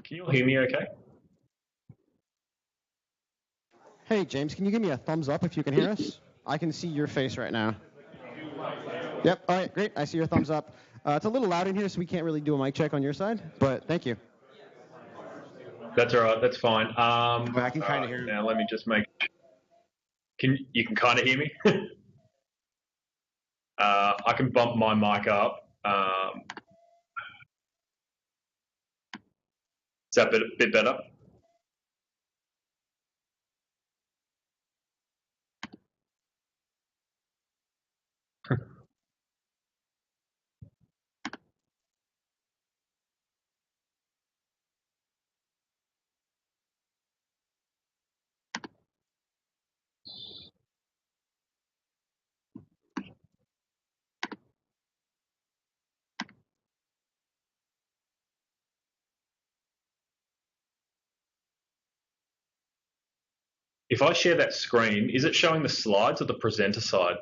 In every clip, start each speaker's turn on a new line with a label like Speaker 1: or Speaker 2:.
Speaker 1: Can you all hear me okay?
Speaker 2: Hey, James, can you give me a thumbs up if you can hear us? I can see your face right now. Yep, all right, great. I see your thumbs up. It's a little loud in here, so we can't really do a mic check on your side, but thank you.
Speaker 1: That's all right. That's fine.
Speaker 2: I can kind of hear you.
Speaker 1: Now let me just make. You can kind of hear me? I can bump my mic up. Is that a bit better? If I share that screen, is it showing the slides or the presenter side?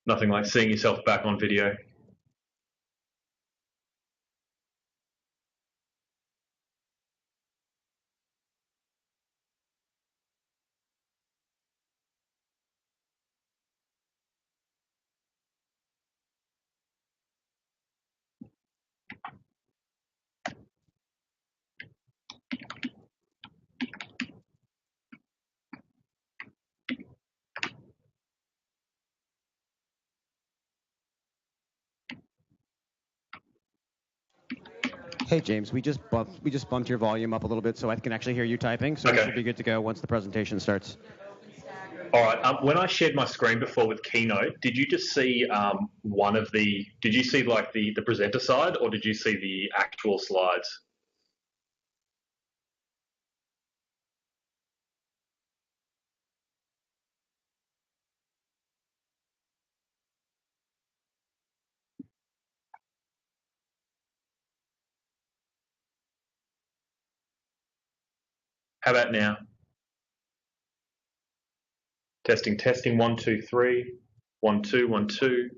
Speaker 1: Nothing like seeing yourself back on video.
Speaker 2: Hey, James, we just bumped your volume up a little bit so I can actually hear you typing, so we should be good to go once the presentation starts.
Speaker 1: All right. When I shared my screen before with Keynote, did you just see one of the? Did you see like the presenter side, or did you see the actual slides? How about now? Testing, testing. 1, 2, 3. 1, 2, 1, 2.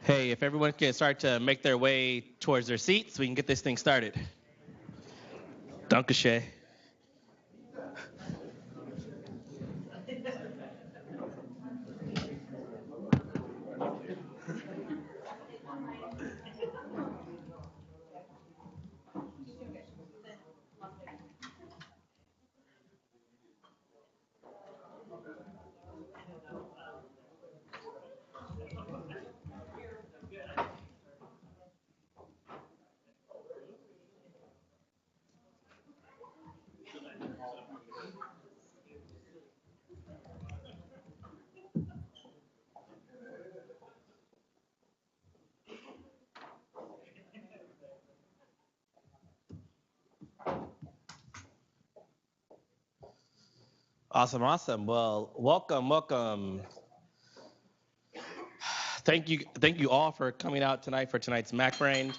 Speaker 3: Hey, if everyone can start to make their way towards their seats, we can get this thing started. Dankeschön. Awesome. Well, welcome. Thank you all for coming out tonight for tonight's MacBrained.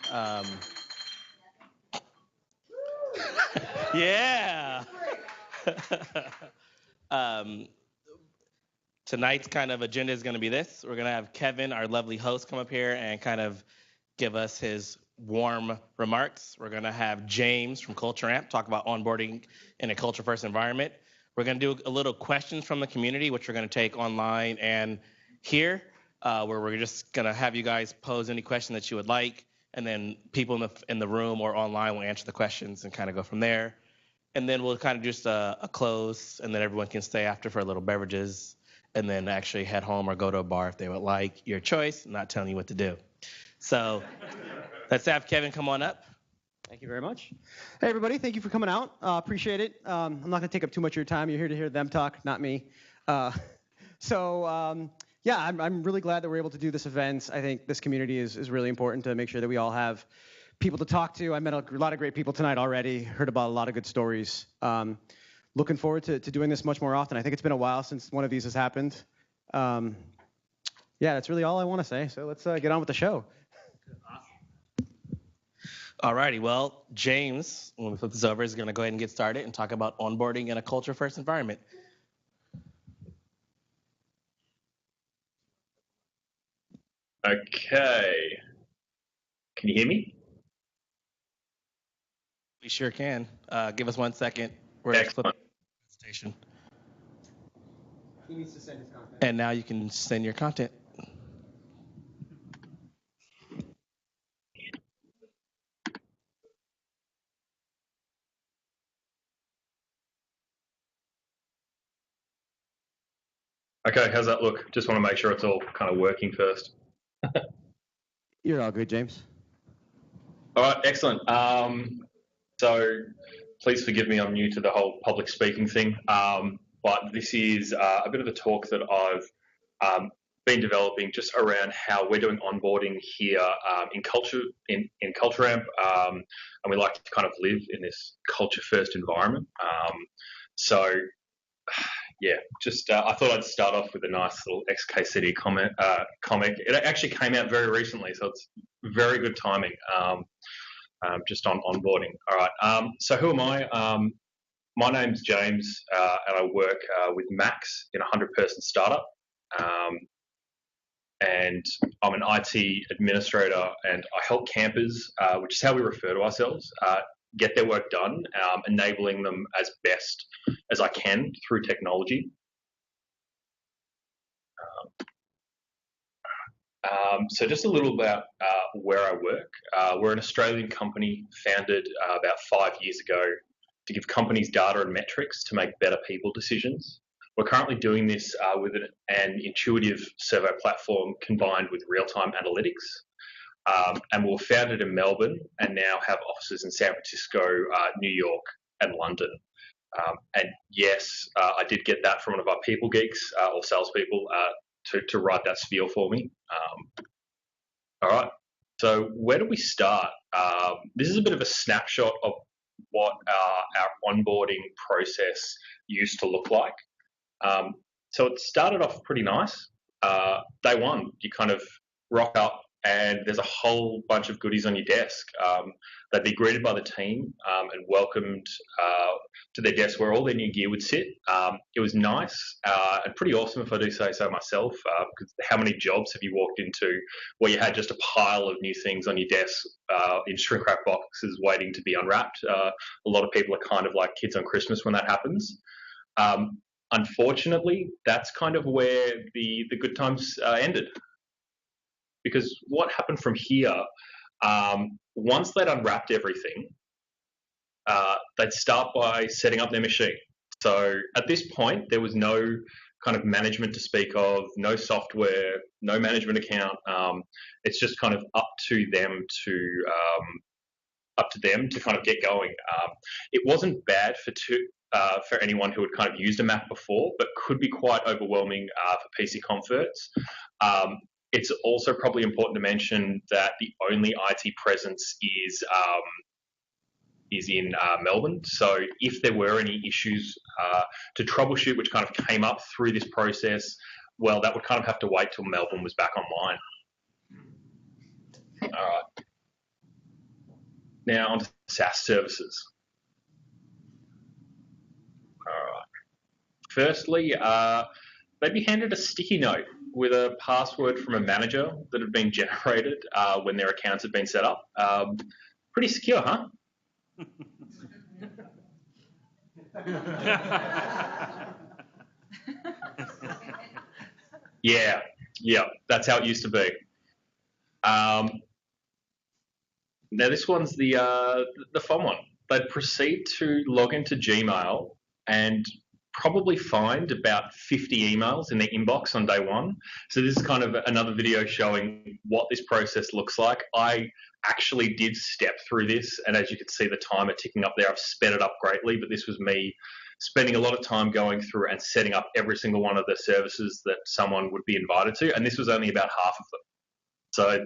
Speaker 3: Yeah. Tonight's kind of agenda is going to be this. We're going to have Kevin, our lovely host, come up here and kind of give us his warm remarks. We're going to have James from Culture Amp talk about onboarding in a culture-first environment. We're going to do a little questions from the community, which we're going to take online and here, where we're just going to have you guys pose any question that you would like, and then people in the room or online will answer the questions and kind of go from there. And then we'll kind of just a close, and then everyone can stay after for a little beverages, and then actually head home or go to a bar if they would like. Your choice. I'm not telling you what to do. So let's have Kevin come on up.
Speaker 2: Thank you very much. Hey, everybody. Thank you for coming out. Appreciate it. I'm not going to take up too much of your time. You're here to hear them talk, not me. Yeah, I'm really glad that we're able to do this event. I think this community is really important to make sure that we all have people to talk to. I met a lot of great people tonight already, heard about a lot of good stories. Looking forward to doing this much more often. I think it's been a while since one of these has happened. Yeah, that's really all I want to say. So let's get on with the show.
Speaker 3: All righty. Well, James, when we flip this over, is going to go ahead and get started and talk about onboarding in a culture-first environment.
Speaker 1: Okay. Can you hear me?
Speaker 3: We sure can. Give us 1 second. We're
Speaker 1: Excellent.
Speaker 3: Station.
Speaker 2: He needs to send his content.
Speaker 3: And now you can send your content.
Speaker 1: Okay, how's that look? Just want to make sure it's all kind of working first.
Speaker 2: You're all good, James.
Speaker 1: All right, excellent. So please forgive me, I'm new to the whole public speaking thing, but this is a bit of a talk that I've been developing just around how we're doing onboarding here in Culture Amp, and we like to kind of live in this culture-first environment. Yeah, just I thought I'd start off with a nice little XKCD comic. It actually came out very recently, so it's very good timing. Just on onboarding. All right. So who am I? My name's James, and I work with Max in a 100-person startup. And I'm an IT administrator, and I help campers, which is how we refer to ourselves, get their work done, enabling them as best as I can through technology. So just a little about where I work. We're an Australian company founded about 5 years ago to give companies data and metrics to make better people decisions. We're currently doing this with an intuitive survey platform combined with real-time analytics. And we were founded in Melbourne and now have offices in San Francisco, New York, and London. And yes, I did get that from one of our people geeks or salespeople to write that spiel for me. All right. So where do we start? This is a bit of a snapshot of what our onboarding process used to look like. So it started off pretty nice. Day one, you kind of rock up and there's a whole bunch of goodies on your desk. They'd be greeted by the team and welcomed to their desk where all their new gear would sit. It was nice and pretty awesome, if I do say so myself, because how many jobs have you walked into where you had just a pile of new things on your desk in shrink wrap boxes waiting to be unwrapped? A lot of people are kind of like kids on Christmas when that happens. Unfortunately, that's kind of where the good times ended. Because what happened from here, once they'd unwrapped everything, they'd start by setting up their machine. So at this point, there was no kind of management to speak of, no software, no management account. It's just kind of up to them to kind of get going. It wasn't bad for anyone who had kind of used a Mac before, but could be quite overwhelming for PC converts. It's also probably important to mention that the only IT presence is in Melbourne. So if there were any issues to troubleshoot, which kind of came up through this process, well, that would kind of have to wait till Melbourne was back online. All right. Now on to SaaS services. All right. Firstly, they'd be handed a sticky note with a password from a manager that had been generated when their accounts had been set up. Pretty secure, huh? Yeah, that's how it used to be. Now this one's the fun one. They'd proceed to log into Gmail and probably find about 50 emails in their inbox on day one. So this is kind of another video showing what this process looks like. I actually did step through this, and as you can see the timer ticking up there, I've sped it up greatly, but this was me spending a lot of time going through and setting up every single one of the services that someone would be invited to, and this was only about half of them. So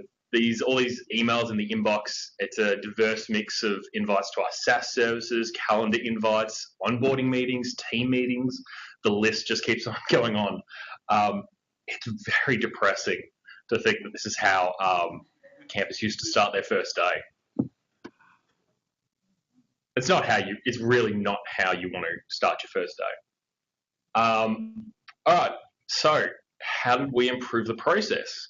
Speaker 1: all these emails in the inbox, it's a diverse mix of invites to our SaaS services, calendar invites, onboarding meetings, team meetings. The list just keeps on going on. It's very depressing to think that this is how campus used to start their first day. It's really not how you want to start your first day. All right, so how did we improve the process?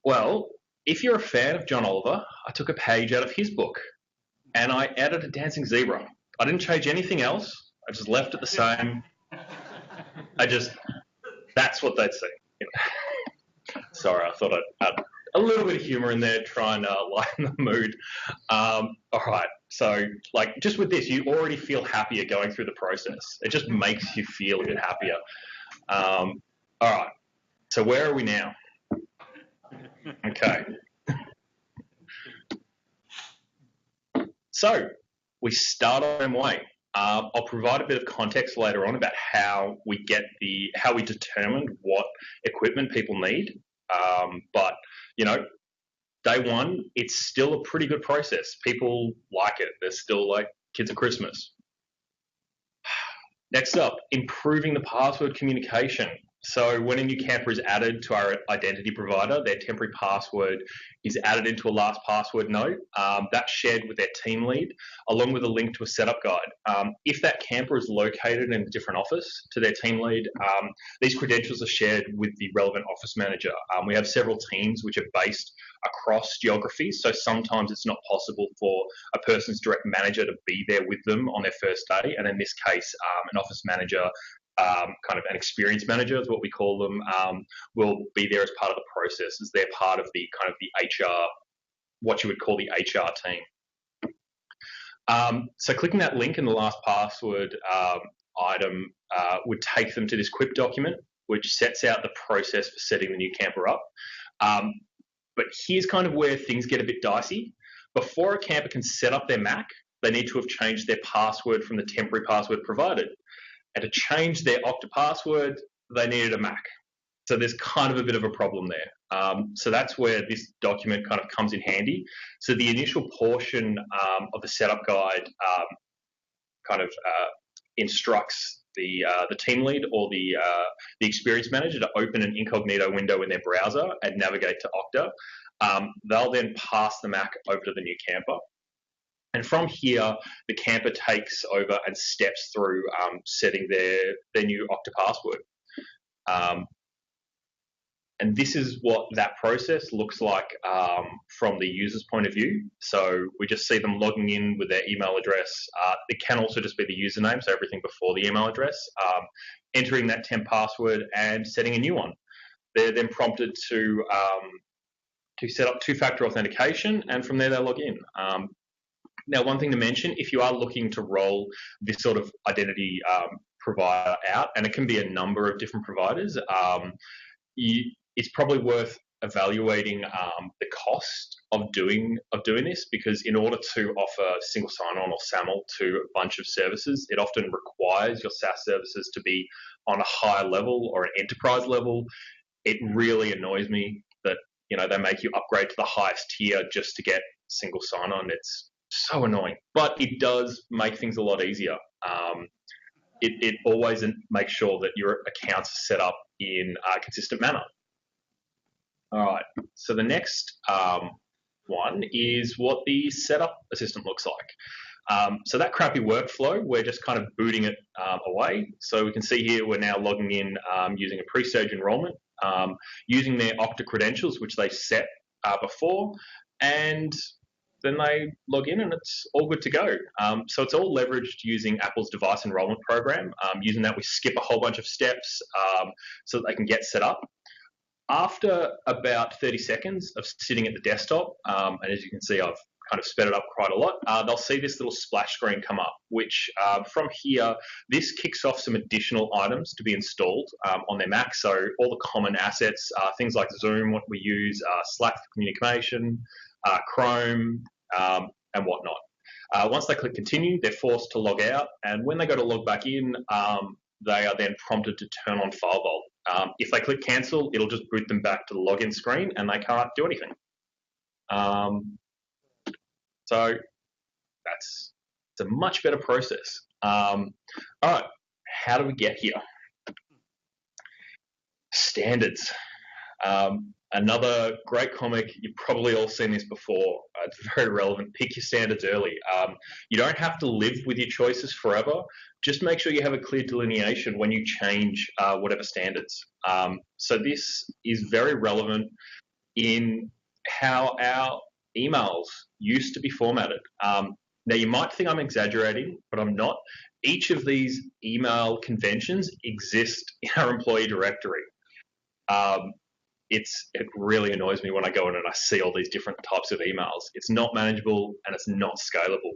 Speaker 1: Well, if you're a fan of John Oliver, I took a page out of his book and I added a dancing zebra. I didn't change anything else. I just left it the same. That's what they'd see. Sorry, I thought I'd add a little bit of humor in there, try and lighten the mood. All right, so just with this, you already feel happier going through the process. It just makes you feel a bit happier. All right, so where are we now? Okay. So we start our own way. I'll provide a bit of context later on about how we determined what equipment people need. But day one, it's still a pretty good process. People like it. They're still like kids at Christmas. Next up, improving the password communication. So when a new camper is added to our identity provider, their temporary password is added into a last password note. That's shared with their team lead, along with a link to a setup guide. If that camper is located in a different office to their team lead, these credentials are shared with the relevant office manager. We have several teams which are based across geographies, so sometimes it's not possible for a person's direct manager to be there with them on their first day, and in this case, an office manager, kind of an experience manager is what we call them, will be there as part of the process, as they're part of the kind of the HR, what you would call the HR team. So clicking that link in the last password item would take them to this QUIP document, which sets out the process for setting the new camper up. But here's kind of where things get a bit dicey. Before a camper can set up their Mac, they need to have changed their password from the temporary password provided. And to change their Okta password, they needed a Mac. So there's kind of a bit of a problem there. So that's where this document kind of comes in handy. So the initial portion of the setup guide kind of instructs the team lead or the experience manager to open an incognito window in their browser and navigate to Okta. They'll then pass the Mac over to the new camper. And from here, the camper takes over and steps through setting their new Okta password. And this is what that process looks like from the user's point of view. So we just see them logging in with their email address. It can also just be the username, so everything before the email address, entering that temp password and setting a new one. They're then prompted to set up two-factor authentication, and from there they log in. Now, one thing to mention, if you are looking to roll this sort of identity provider out, and it can be a number of different providers, it's probably worth evaluating the cost of doing this, because in order to offer single sign-on or SAML to a bunch of services, it often requires your SaaS services to be on a higher level or an enterprise level. It really annoys me that they make you upgrade to the highest tier just to get single sign-on. It's so annoying, but it does make things a lot easier. It always makes sure that your accounts are set up in a consistent manner. All right, so the next one is what the setup assistant looks like. So that crappy workflow, we're just kind of booting it away. So we can see here we're now logging in using a pre-stage enrollment, using their Okta credentials, which they set before, and then they log in and it's all good to go. So it's all leveraged using Apple's device enrollment program. Using that, we skip a whole bunch of steps so that they can get set up. After about 30 seconds of sitting at the desktop, and as you can see, I've kind of sped it up quite a lot, they'll see this little splash screen come up, which from here, this kicks off some additional items to be installed on their Mac. So all the common assets, things like Zoom, what we use, Slack for communication, Chrome, and whatnot. Once they click continue, they're forced to log out, and when they go to log back in, they are then prompted to turn on FileVault. If they click cancel, it'll just boot them back to the login screen and they can't do anything. So it's a much better process. All right, how do we get here? Standards. Another great comic, you've probably all seen this before. It's very relevant. Pick your standards early. You don't have to live with your choices forever. Just make sure you have a clear delineation when you change whatever standards. So this is very relevant in how our emails used to be formatted. Now, you might think I'm exaggerating, but I'm not. Each of these email conventions exist in our employee directory. It really annoys me when I go in and I see all these different types of emails. It's not manageable and it's not scalable.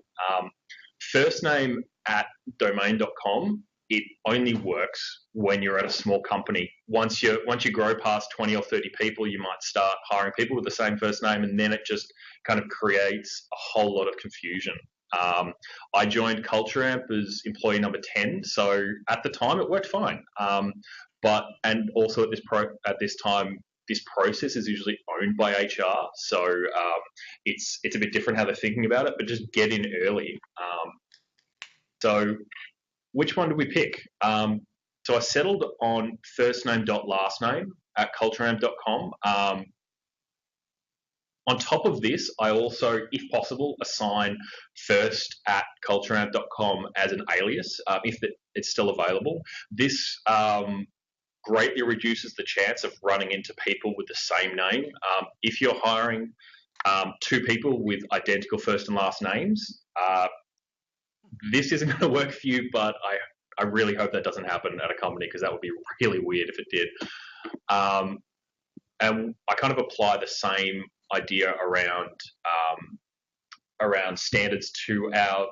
Speaker 1: First name at domain.com, it only works when you're at a small company. Once you grow past 20 or 30 people, you might start hiring people with the same first name, and then it just kind of creates a whole lot of confusion. I joined CultureAmp as employee number 10, so at the time it worked fine. And also at this time, this process is usually owned by HR, so it's a bit different how they're thinking about it, but just get in early. So which one did we pick? So I settled on first name dot last name at cultureamp.com. On top of this, I also, if possible, assign first at cultureamp.com as an alias, if it's still available. This greatly reduces the chance of running into people with the same name. If you're hiring two people with identical first and last names, this isn't going to work for you, but I really hope that doesn't happen at a company, because that would be really weird if it did. And I kind of apply the same idea around standards to our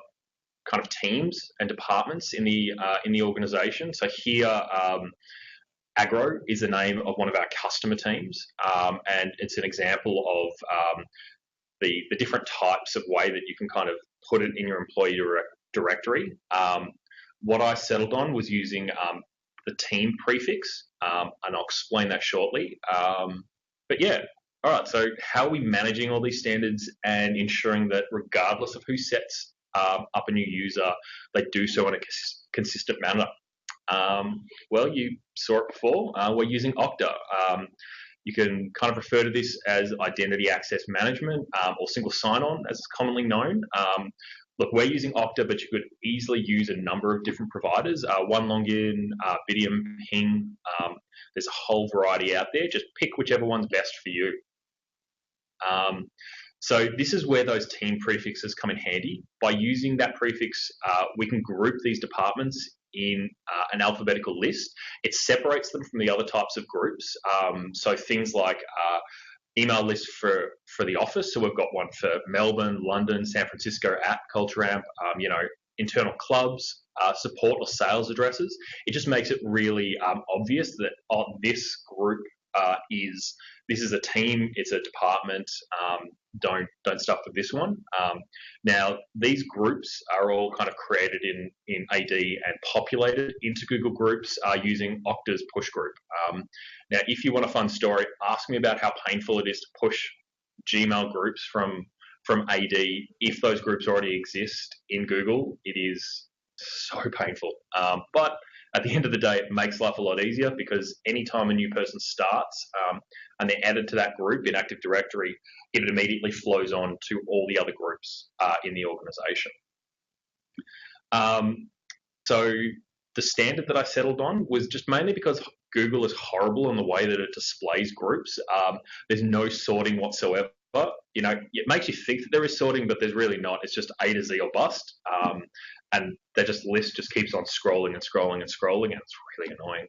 Speaker 1: kind of teams and departments in the organization. So here, Agro is the name of one of our customer teams, and it's an example of the different types of way that you can kind of put it in your employee directory. What I settled on was using the team prefix, and I'll explain that shortly. But yeah, all right, so how are we managing all these standards and ensuring that regardless of who sets up a new user, they do so in a consistent manner? Well, you saw it before. We're using Okta. You can kind of refer to this as identity access management or single sign-on, as it's commonly known. Look, we're using Okta, but you could easily use a number of different providers. OneLogin, Vidium, Ping. There's a whole variety out there. Just pick whichever one's best for you. So this is where those team prefixes come in handy. By using that prefix, we can group these departments in an alphabetical list. It separates them from the other types of groups. So things like email lists for the office. So we've got one for Melbourne, London, San Francisco at Culture Amp, internal clubs, support or sales addresses. It just makes it really obvious that this group this is a team, it's a department. Don't stuff with this one. Now these groups are all kind of created in AD and populated into Google Groups using Okta's push group. Now, if you want a fun story, ask me about how painful it is to push Gmail groups from AD. If those groups already exist in Google, it is so painful. But at the end of the day, it makes life a lot easier because anytime a new person starts and they're added to that group in Active Directory, it immediately flows on to all the other groups in the organization. So the standard that I settled on was just mainly because Google is horrible in the way that it displays groups. There's no sorting whatsoever. It makes you think that there is sorting, but there's really not. It's just A to Z or bust. And that list just keeps on scrolling and scrolling and scrolling, and it's really annoying.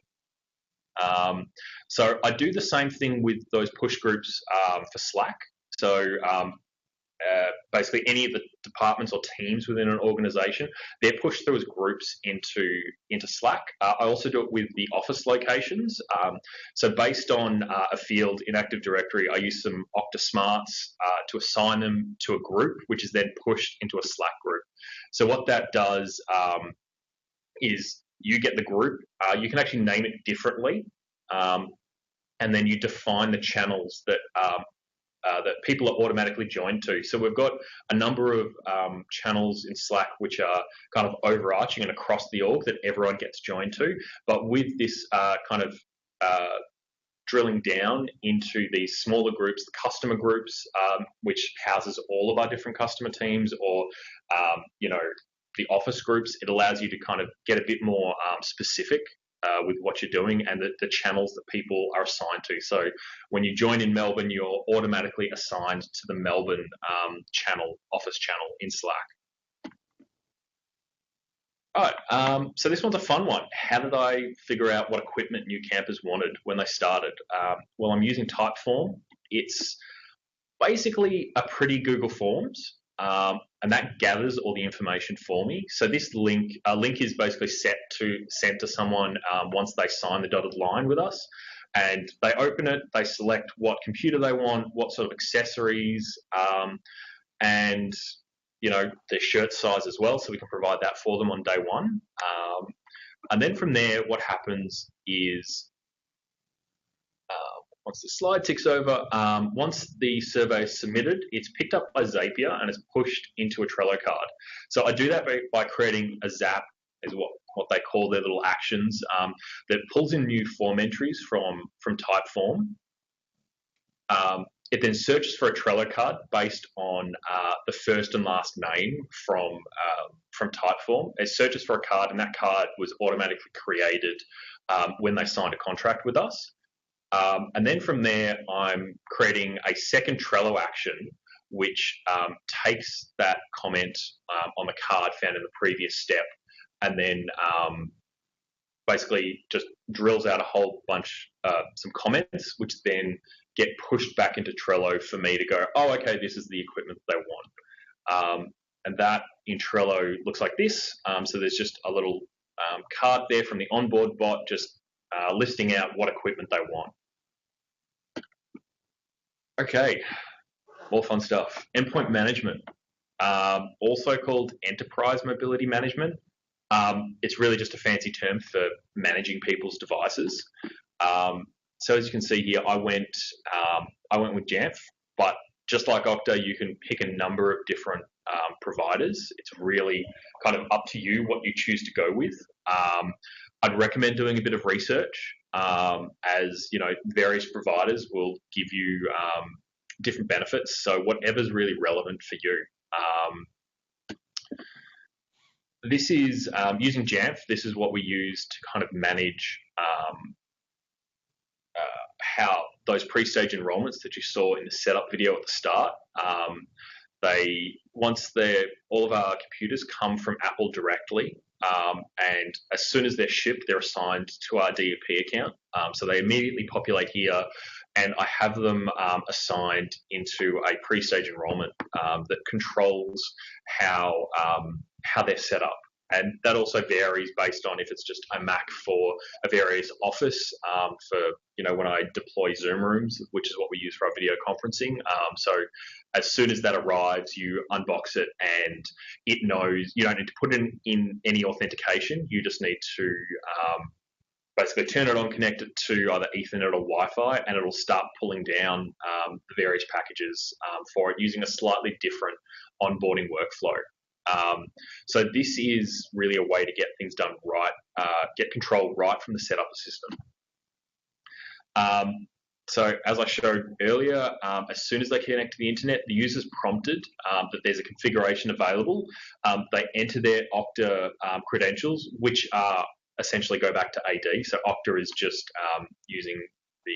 Speaker 1: So I do the same thing with those push groups for Slack. So basically any of the departments or teams within an organization, they're pushed through as groups into Slack. I also do it with the office locations. So based on a field in Active Directory, I use some Okta Smarts to assign them to a group, which is then pushed into a Slack group. So what that does is you get the group. You can actually name it differently, and then you define the channels that people are automatically joined to. So we've got a number of channels in Slack which are kind of overarching and across the org that everyone gets joined to. But with this kind of drilling down into these smaller groups, the customer groups, which houses all of our different customer teams, or the office groups, it allows you to kind of get a bit more specific with what you're doing and the channels that people are assigned to. So when you join in Melbourne, you're automatically assigned to the Melbourne office channel in Slack. All right, so this one's a fun one. How did I figure out what equipment new campers wanted when they started? Well, I'm using Typeform. It's basically a pretty Google Forms, and that gathers all the information for me. So this link is basically set to send to someone once they sign the dotted line with us, and they open it, they select what computer they want, what sort of accessories, and their shirt size as well, so we can provide that for them on day one. And then from there, what happens is once the slide ticks over, once the survey is submitted, it's picked up by Zapier and it's pushed into a Trello card. So I do that by creating a Zap, is what they call their little actions, that pulls in new form entries from Typeform. It then searches for a Trello card based on the first and last name from Typeform. It searches for a card, and that card was automatically created when they signed a contract with us. And then from there, I'm creating a second Trello action, which takes that comment on the card found in the previous step, and then basically just drills out a whole bunch, some comments, which then get pushed back into Trello for me to go, oh, okay, this is the equipment they want. And that in Trello looks like this. So there's just a little card there from the onboard bot just listing out what equipment they want. Okay, more fun stuff. Endpoint management, also called enterprise mobility management. It's really just a fancy term for managing people's devices. So as you can see here, I went with Jamf, but just like Okta, you can pick a number of different providers. It's really kind of up to you what you choose to go with. I'd recommend doing a bit of research, as various providers will give you different benefits. So whatever's really relevant for you. This is using Jamf. This is what we use to kind of manage how those pre-stage enrollments that you saw in the setup video at the start. All of our computers come from Apple directly, and as soon as they're shipped, they're assigned to our DEP account. So they immediately populate here, and I have them assigned into a pre-stage enrollment that controls how they're set up. And that also varies based on if it's just a Mac for a various office for, when I deploy Zoom rooms, which is what we use for our video conferencing. So as soon as that arrives, you unbox it and it knows you don't need to put in any authentication. You just need to basically turn it on, connect it to either Ethernet or Wi-Fi, and it'll start pulling down the various packages for it using a slightly different onboarding workflow. So this is really a way to get things done right, get control right from the setup system. So as I showed earlier, as soon as they connect to the internet, the user's prompted that there's a configuration available. They enter their Okta credentials, which are essentially go back to AD. So Okta is just using the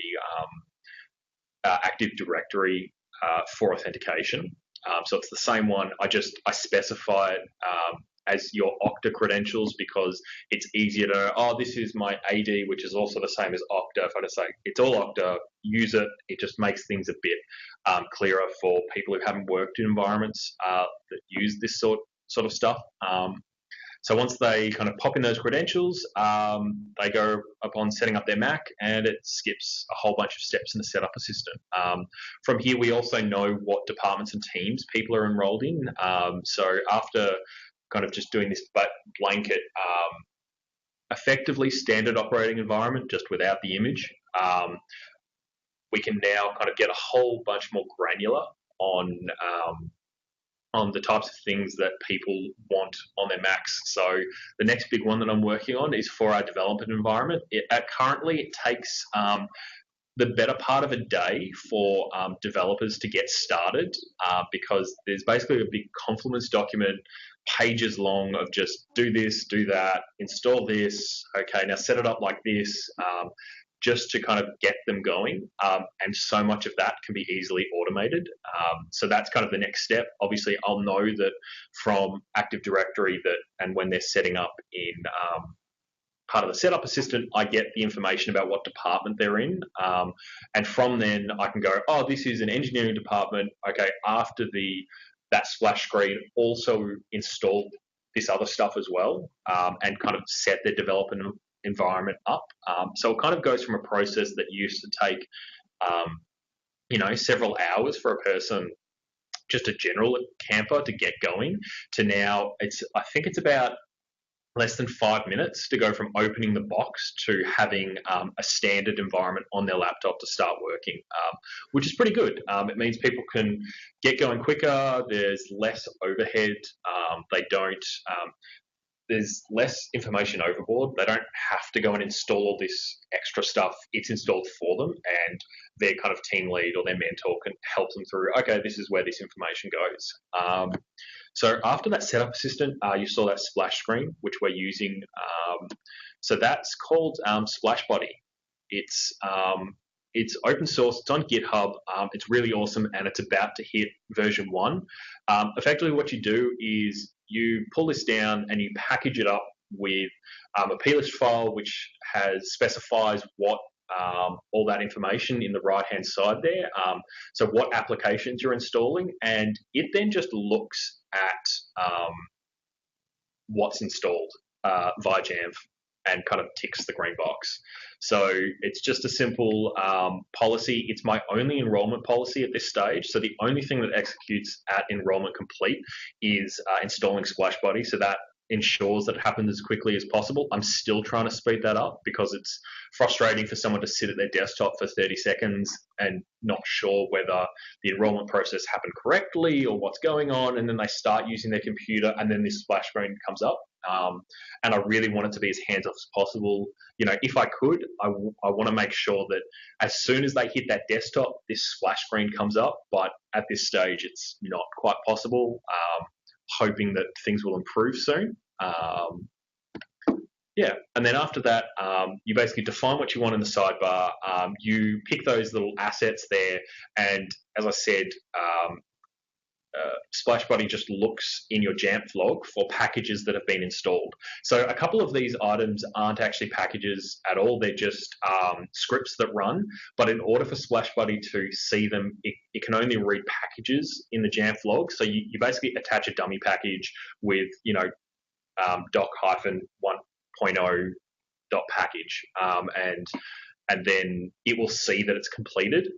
Speaker 1: Active Directory for authentication. So it's the same one. I specify it as your Okta credentials because it's easier to know, oh, this is my AD, which is also the same as Okta. If I just say it's all Okta, use it, it just makes things a bit clearer for people who haven't worked in environments that use this sort of stuff. So once they kind of pop in those credentials, they go upon setting up their Mac, and it skips a whole bunch of steps in the setup assistant. From here, we also know what departments and teams people are enrolled in. So after kind of just doing this blanket, effectively standard operating environment, just without the image, we can now kind of get a whole bunch more granular on the types of things that people want on their Macs. So the next big one that I'm working on is for our development environment. Currently, it takes the better part of a day for developers to get started because there's basically a big Confluence document, pages long, of just do this, do that, install this, okay, now set it up like this, just to kind of get them going. And so much of that can be easily automated. So that's kind of the next step. Obviously, I'll know that from Active Directory and when they're setting up in part of the setup assistant, I get the information about what department they're in. And from then I can go, oh, this is an engineering department. Okay, after that splash screen, also install this other stuff as well, and kind of set their development environment up. So it kind of goes from a process that used to take, several hours for a person, just a general camper to get going, to now I think it's about less than 5 minutes to go from opening the box to having a standard environment on their laptop to start working, which is pretty good. It means people can get going quicker. There's less overhead. There's less information overboard. They don't have to go and install all this extra stuff. It's installed for them, and their kind of team lead or their mentor can help them through, okay, this is where this information goes. So after that setup assistant, you saw that splash screen, which we're using. So that's called Splash Body. It's open source. It's on GitHub. It's really awesome, and it's about to hit version 1. Effectively, what you do is you pull this down and you package it up with a plist file, which specifies what all that information in the right-hand side there. So what applications you're installing, and it then just looks at what's installed via Jamf and kind of ticks the green box. So it's just a simple policy. It's my only enrollment policy at this stage. So the only thing that executes at enrollment complete is installing Splash Body. So that ensures that it happens as quickly as possible. I'm still trying to speed that up because it's frustrating for someone to sit at their desktop for 30 seconds and not sure whether the enrollment process happened correctly or what's going on, and then they start using their computer and then this splash screen comes up. And I really want it to be as hands-off as possible. If I could, I want to make sure that as soon as they hit that desktop, this splash screen comes up, but at this stage, it's not quite possible. Hoping that things will improve soon. Yeah, and then after that, you basically define what you want in the sidebar. You pick those little assets there, and as I said, SplashBuddy just looks in your Jamf log for packages that have been installed. So a couple of these items aren't actually packages at all. They're just scripts that run. But in order for SplashBuddy to see them, it can only read packages in the Jamf log. So you basically attach a dummy package with, doc-1.0.package, and then it will see that it's completed.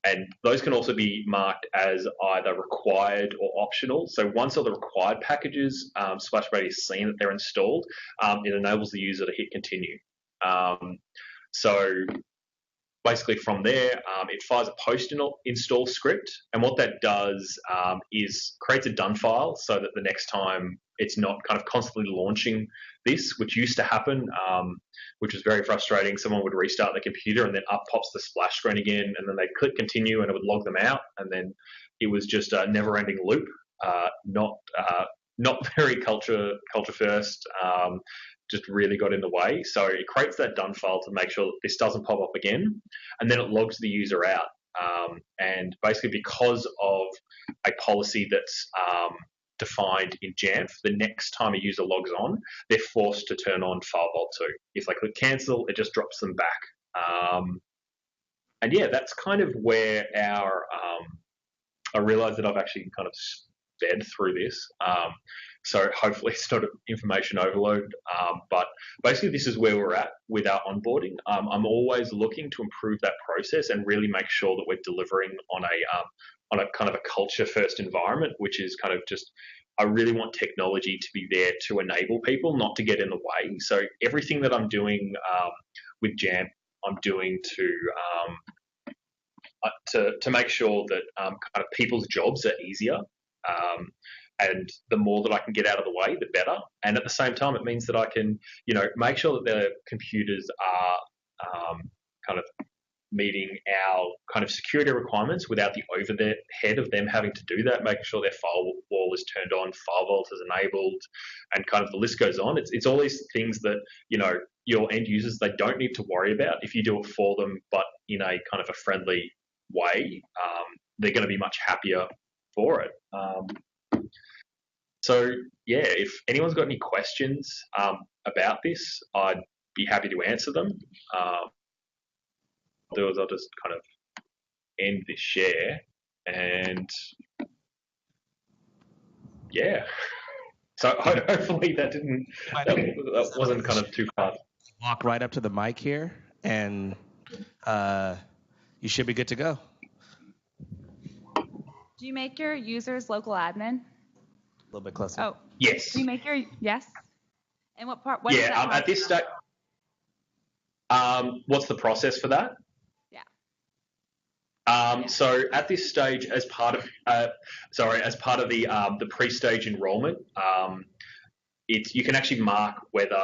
Speaker 1: And those can also be marked as either required or optional. So once all the required packages, SplashBuddy has seen that they're installed, it enables the user to hit continue. So basically from there, it fires a post-install script. And what that does is creates a done file so that the next time it's not kind of constantly launching this, which used to happen, which was very frustrating. Someone would restart the computer and then up pops the splash screen again, and then they'd click continue and it would log them out, and then it was just a never-ending loop. Not very culture first. Just really got in the way. So it creates that done file to make sure that this doesn't pop up again, and then it logs the user out. And basically, because of a policy that's defined in Jamf, the next time a user logs on, they're forced to turn on File Vault 2. If they click cancel, it just drops them back. And yeah, that's kind of where I realized that I've actually kind of sped through this. So hopefully it's not an information overload. But basically this is where we're at with our onboarding. I'm always looking to improve that process and really make sure that we're delivering on a kind of a culture first environment, which is kind of just, I really want technology to be there to enable people, not to get in the way. So everything that I'm doing with Jamf, I'm doing to make sure that kind of people's jobs are easier. And the more that I can get out of the way, the better. And at the same time, it means that I can, make sure that the computers are kind of meeting our kind of security requirements without the overhead of them having to do that, making sure their firewall is turned on, File Vault is enabled, and kind of the list goes on. It's all these things that, your end users, they don't need to worry about if you do it for them, but in a kind of a friendly way. They're going to be much happier for it. So yeah, if anyone's got any questions about this, I'd be happy to answer them. I'll just kind of end this share, and yeah. So hopefully that wasn't kind of too hard.
Speaker 3: Walk right up to the mic here, and you should be good to go.
Speaker 4: Do you make your users local admin?
Speaker 3: A little bit closer.
Speaker 4: Oh,
Speaker 1: yes.
Speaker 4: Do you make your yes? And what part? What
Speaker 1: yeah, at this stage. What's the process for that?
Speaker 4: Yeah.
Speaker 1: So at this stage, as part of the pre-stage enrollment, you can actually mark whether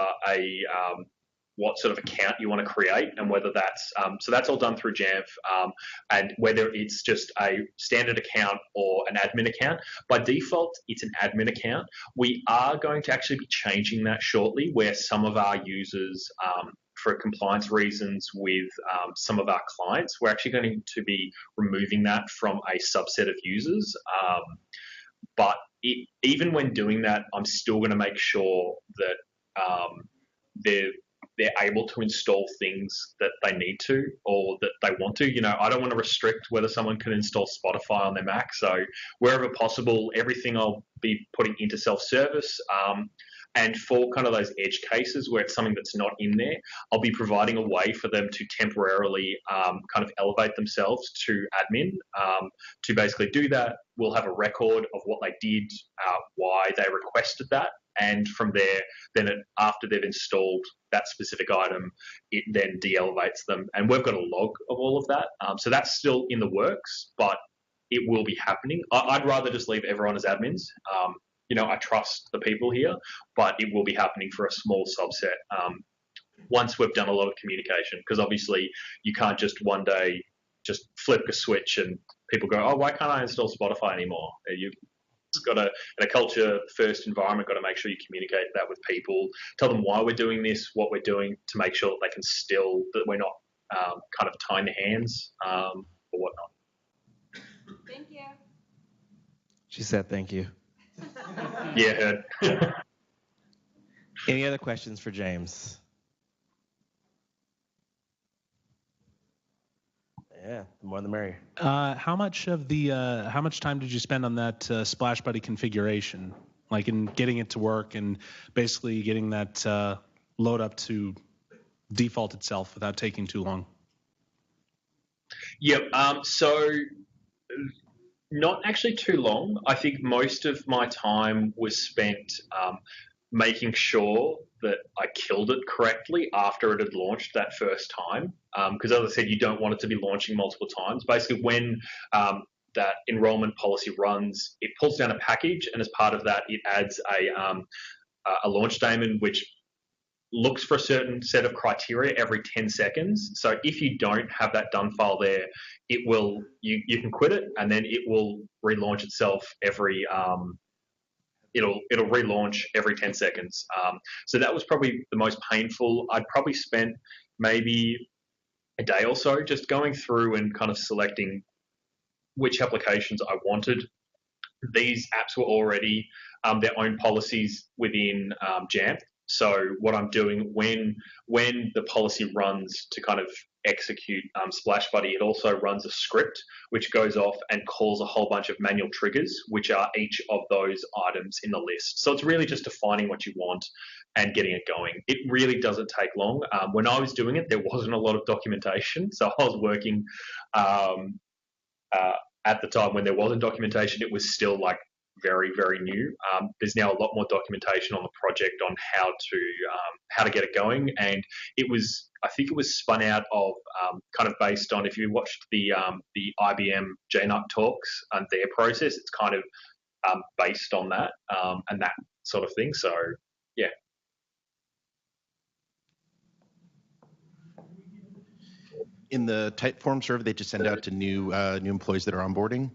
Speaker 1: what sort of account you want to create, and whether that's so that's all done through Jamf, and whether it's just a standard account or an admin account. By default, it's an admin account. We are going to actually be changing that shortly, where some of our users, for compliance reasons with some of our clients, we're actually going to be removing that from a subset of users. But even when doing that, I'm still going to make sure that they're able to install things that they need to or that they want to. I don't want to restrict whether someone can install Spotify on their Mac. So wherever possible, everything I'll be putting into self-service. And for kind of those edge cases where it's something that's not in there, I'll be providing a way for them to temporarily kind of elevate themselves to admin. To basically do that, we'll have a record of what they did, why they requested that, and from there, then after they've installed that specific item, it then de-elevates them. And we've got a log of all of that. So that's still in the works, but it will be happening. I'd rather just leave everyone as admins. I trust the people here, but it will be happening for a small subset once we've done a lot of communication, because obviously you can't just one day just flip a switch and people go, oh, why can't I install Spotify anymore? You've got to, in a culture-first environment, got to make sure you communicate that with people, tell them why we're doing this, what we're doing, to make sure that they can still, that we're not kind of tying their hands or whatnot.
Speaker 4: Thank you.
Speaker 3: She said thank you.
Speaker 1: Yeah, heard.
Speaker 3: Any other questions for James? Yeah, the more the merrier.
Speaker 5: How much time did you spend on that Splash Buddy configuration, like in getting it to work and basically getting that load up to default itself without taking too long?
Speaker 1: Yep. So not actually too long. I think most of my time was spent making sure that I killed it correctly after it had launched that first time. Because as I said, you don't want it to be launching multiple times. Basically, when that enrollment policy runs, it pulls down a package, and as part of that, it adds a launch daemon which looks for a certain set of criteria every 10 seconds. So if you don't have that done file there, it will you can quit it, and then it will relaunch itself every it'll relaunch every 10 seconds. So that was probably the most painful. I'd probably spent maybe a day or so just going through and kind of selecting which applications I wanted. These apps were already their own policies within Jamf. So what I'm doing when the policy runs to kind of execute Splash Buddy, it also runs a script which goes off and calls a whole bunch of manual triggers, which are each of those items in the list. So it's really just defining what you want and getting it going. It really doesn't take long. When I was doing it, there wasn't a lot of documentation. So I was working at the time when there wasn't documentation, it was still like very, very new. There's now a lot more documentation on the project on how to get it going, and I think it was spun out of kind of based on, if you watched the IBM JNUC talks and their process, it's kind of based on that and that sort of thing. So yeah.
Speaker 6: In the Typeform survey they just send out to new employees that are onboarding,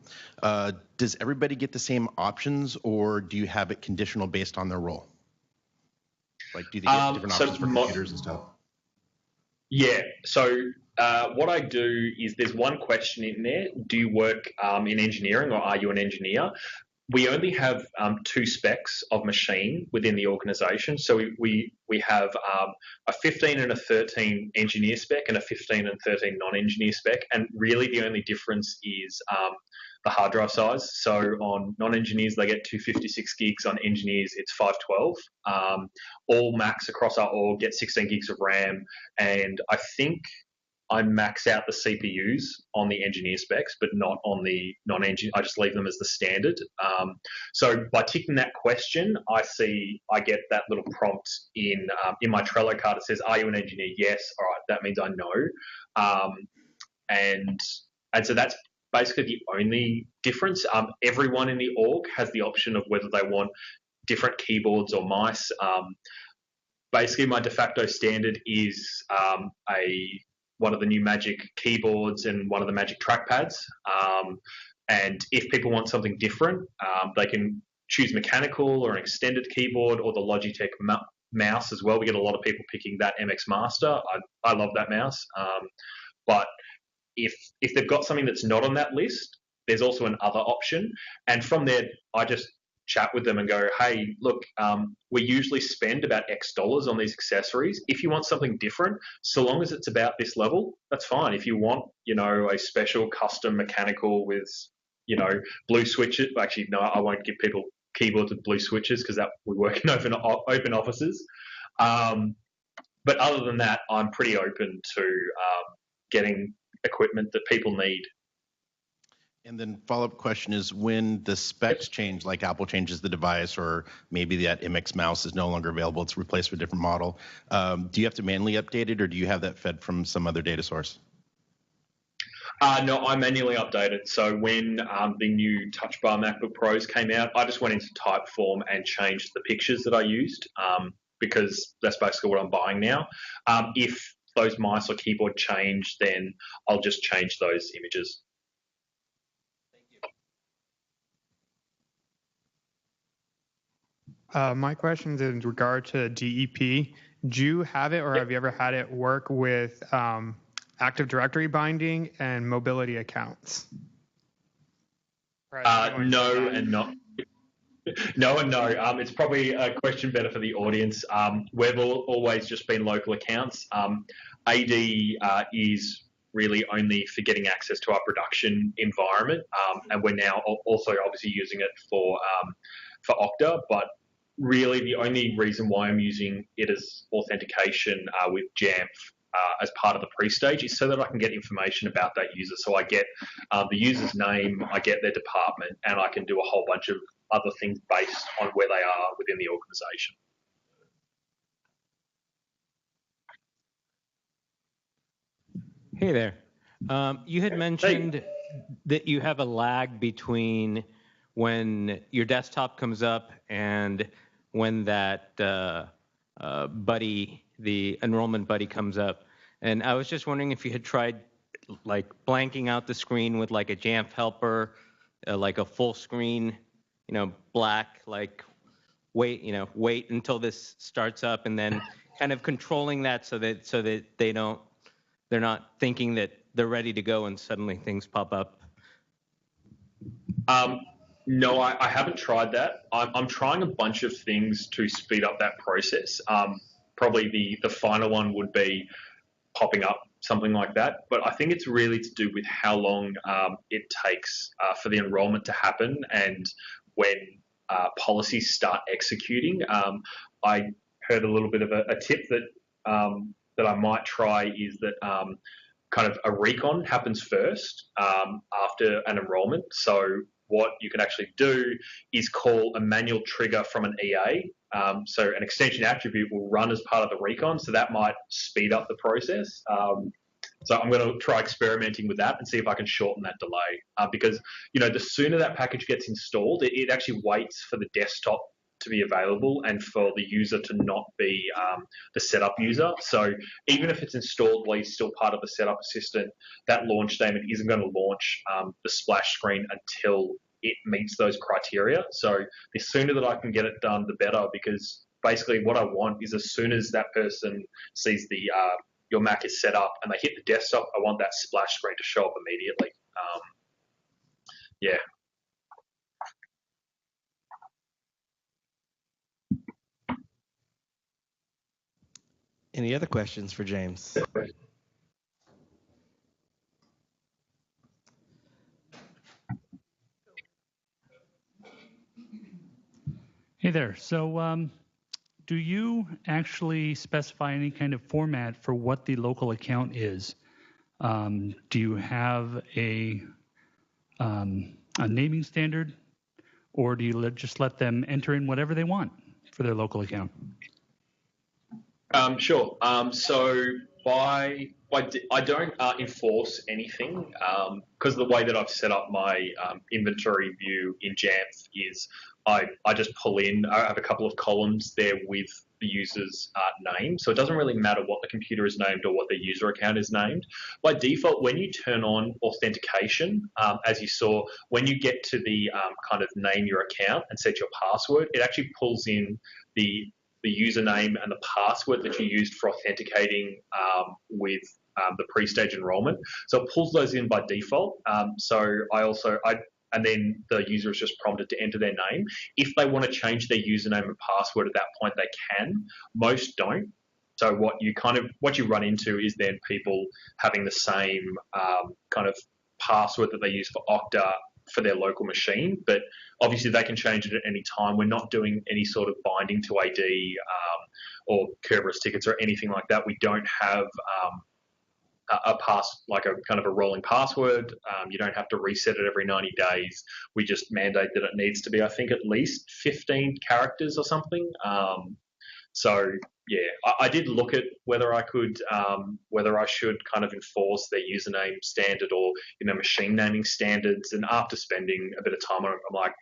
Speaker 6: does everybody get the same options, or do you have it conditional based on their role? Like, do they get different options for computers and stuff?
Speaker 1: Yeah. So what I do is there's one question in there. Do you work in engineering, or are you an engineer? We only have 2 specs of machine within the organization. So we have a 15 and a 13 engineer spec and a 15 and 13 non-engineer spec. And really the only difference is the hard drive size. So on non-engineers, they get 256 gigs. On engineers, it's 512. All Macs across our org get 16 gigs of RAM. And I think I max out the CPUs on the engineer specs, but not on the non-engineer. I just leave them as the standard. So by ticking that question, I get that little prompt in my Trello card. It says, "Are you an engineer?" Yes. All right. That means I know. And so that's basically the only difference. Everyone in the org has the option of whether they want different keyboards or mice. Basically, my de facto standard is one of the new Magic keyboards and one of the Magic trackpads. And if people want something different, they can choose mechanical or an extended keyboard or the Logitech mouse as well. We get a lot of people picking that MX Master. I love that mouse. But if they've got something that's not on that list, there's also an other option. And from there, I just chat with them and go, hey, look, we usually spend about X dollars on these accessories. If you want something different, so long as it's about this level, that's fine. If you want, a special custom mechanical with, blue switches, actually, no, I won't give people keyboards with blue switches because that we work in open offices. But other than that, I'm pretty open to getting equipment that people need.
Speaker 6: And then follow-up question is, when the specs change, like Apple changes the device, or maybe that MX mouse is no longer available, it's replaced with a different model, do you have to manually update it, or do you have that fed from some other data source?
Speaker 1: No, I manually update it. So when the new Touch Bar MacBook Pros came out, I just went into Typeform and changed the pictures that I used because that's basically what I'm buying now. If those mice or keyboard change, then I'll just change those images.
Speaker 7: My question is in regard to DEP. Do you have it, or have you ever had it work with Active Directory binding and mobility accounts?
Speaker 1: No and no. No and no. It's probably a question better for the audience. We've always just been local accounts. AD is really only for getting access to our production environment, and we're now also obviously using it for Okta, but really the only reason why I'm using it as authentication with Jamf as part of the pre-stage is so that I can get information about that user. So I get the user's name, I get their department, and I can do a whole bunch of other things based on where they are within the organization.
Speaker 8: Hey there. You had mentioned that you have a lag between when your desktop comes up and when that buddy, the enrollment buddy, comes up. And I was just wondering if you had tried like blanking out the screen with like a Jamf helper, like a full screen, black, like wait until this starts up, and then kind of controlling that so that they're not thinking that they're ready to go and suddenly things pop up.
Speaker 1: No, I haven't tried that. I'm trying a bunch of things to speed up that process. Probably the final one would be popping up something like that. But I think it's really to do with how long it takes for the enrollment to happen and when policies start executing. I heard a little bit of a tip that I might try is that kind of a recon happens first after an enrollment. So what you can actually do is call a manual trigger from an EA. So an extension attribute will run as part of the recon, so that might speed up the process. So I'm going to try experimenting with that and see if I can shorten that delay. Because, the sooner that package gets installed, it actually waits for the desktop to be available and for the user to not be the setup user. So even if it's installed while you're still part of the setup assistant, that launch statement isn't going to launch the splash screen until it meets those criteria. So the sooner that I can get it done, the better, because basically what I want is as soon as that person sees your Mac is set up and they hit the desktop, I want that splash screen to show up immediately. Yeah.
Speaker 3: Any other questions for James?
Speaker 9: Hey there. So do you actually specify any kind of format for what the local account is? Do you have a naming standard, or do you just let them enter in whatever they want for their local account?
Speaker 1: Sure. So I don't enforce anything because the way that I've set up my inventory view in Jamf is I just pull in. I have a couple of columns there with the user's name, so it doesn't really matter what the computer is named or what the user account is named. By default, when you turn on authentication, as you saw, when you get to the kind of name your account and set your password, it actually pulls in the username and the password that you used for authenticating with the pre-stage enrollment. So it pulls those in by default. And then the user is just prompted to enter their name. If they want to change their username and password at that point, they can. Most don't. So what you run into is then people having the same kind of password that they use for Okta for their local machine. But obviously they can change it at any time. We're not doing any sort of binding to AD or Kerberos tickets or anything like that. We don't have a like a kind of a rolling password. You don't have to reset it every 90 days. We just mandate that it needs to be, I think, at least 15 characters or something. So yeah, I did look at whether I could, whether I should kind of enforce their username standard or machine naming standards. And after spending a bit of time on it, I'm like,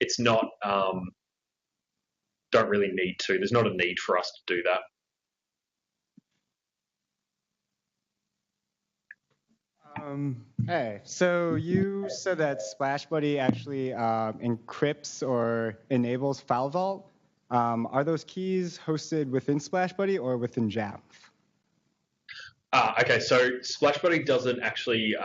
Speaker 1: it's not. Don't really need to. There's not a need for us to do that.
Speaker 10: Hey, so you said that Splash Buddy actually encrypts or enables File Vault. Are those keys hosted within Splash Buddy or within Jamf?
Speaker 1: Okay, so Splash Buddy doesn't actually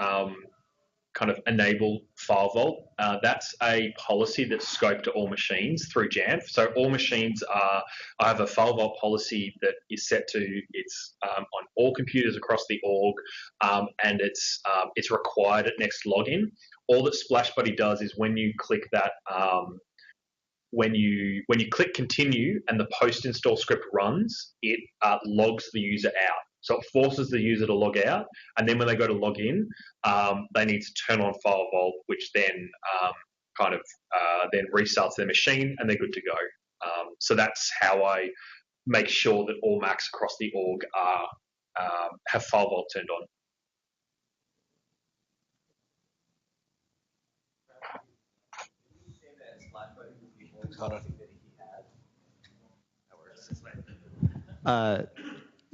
Speaker 1: kind of enable File Vault. That's a policy that's scoped to all machines through Jamf. So all machines I have a File Vault policy that is set to, it's on all computers across the org, and it's required at next login. All that Splash Buddy does is when you click that, when you click continue and the post install script runs, it logs the user out. So it forces the user to log out, and then when they go to log in, they need to turn on File Vault, which then then restarts their machine, and they're good to go. So that's how I make sure that all Macs across the org have File Vault turned on.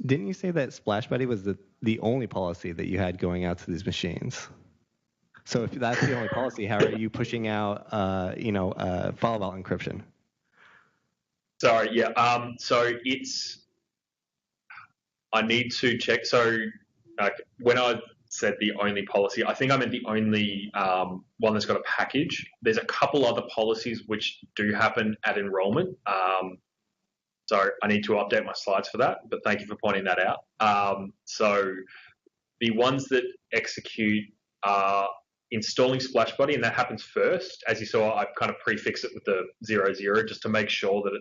Speaker 11: Didn't you say that Splash Buddy was the only policy that you had going out to these machines? So if that's the only policy, how are you pushing out, file vault encryption?
Speaker 1: Sorry, yeah. So I need to check. So when I said the only policy, I think I meant the only one that's got a package. There's a couple other policies which do happen at enrollment. So I need to update my slides for that, but thank you for pointing that out. So the ones that execute are installing Splash Buddy, and that happens first. As you saw, I kind of prefix it with the 00 just to make sure that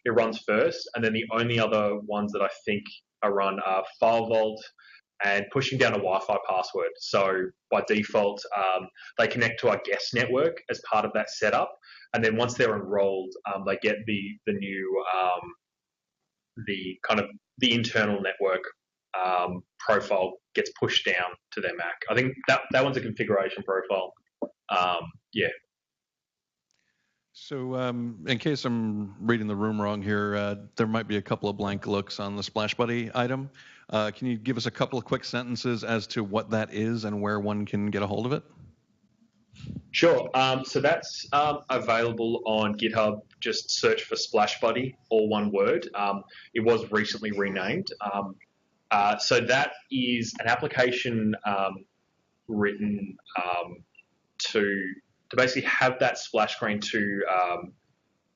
Speaker 1: it runs first. And then the only other ones that I think are run are File Vault and pushing down a Wi-Fi password. So by default, they connect to our guest network as part of that setup. And then once they're enrolled, they get the new the internal network profile gets pushed down to their Mac. I think that one's a configuration profile. Yeah.
Speaker 12: So in case I'm reading the room wrong here, there might be a couple of blank looks on the Splash Buddy item. Can you give us a couple of quick sentences as to what that is and where one can get a hold of it?
Speaker 1: Sure. So that's available on GitHub. Just search for Splash Buddy, all one word. It was recently renamed. So that is an application written to basically have that splash screen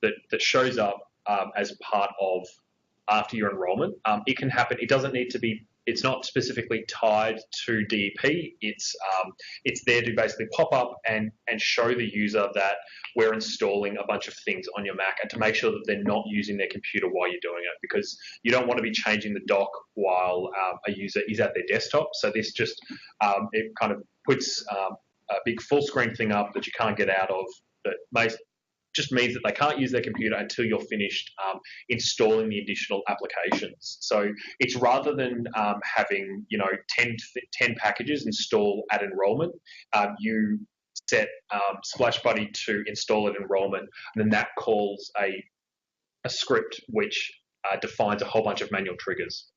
Speaker 1: that shows up as part of after your enrollment. It can happen. It doesn't need to be. It's not specifically tied to DEP. It's there to basically pop up and show the user that we're installing a bunch of things on your Mac, and to make sure that they're not using their computer while you're doing it, because you don't want to be changing the dock while a user is at their desktop. So this just it kind of puts a big full screen thing up that you can't get out of, that just means that they can't use their computer until you're finished installing the additional applications. So it's rather than having 10 packages install at enrollment, you set Splash Buddy to install at enrollment, and then that calls a script which defines a whole bunch of manual triggers.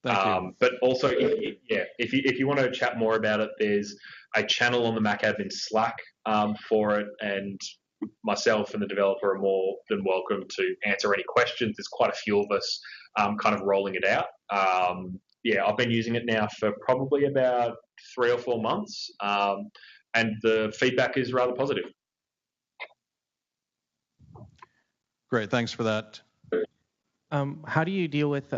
Speaker 12: Thank you.
Speaker 1: But also, if you want to chat more about it, there's a channel on the Mac admin Slack for it, and myself and the developer are more than welcome to answer any questions. There's quite a few of us kind of rolling it out. I've been using it now for probably about 3 or 4 months, and the feedback is rather positive.
Speaker 12: Great, thanks for that.
Speaker 13: How do you deal with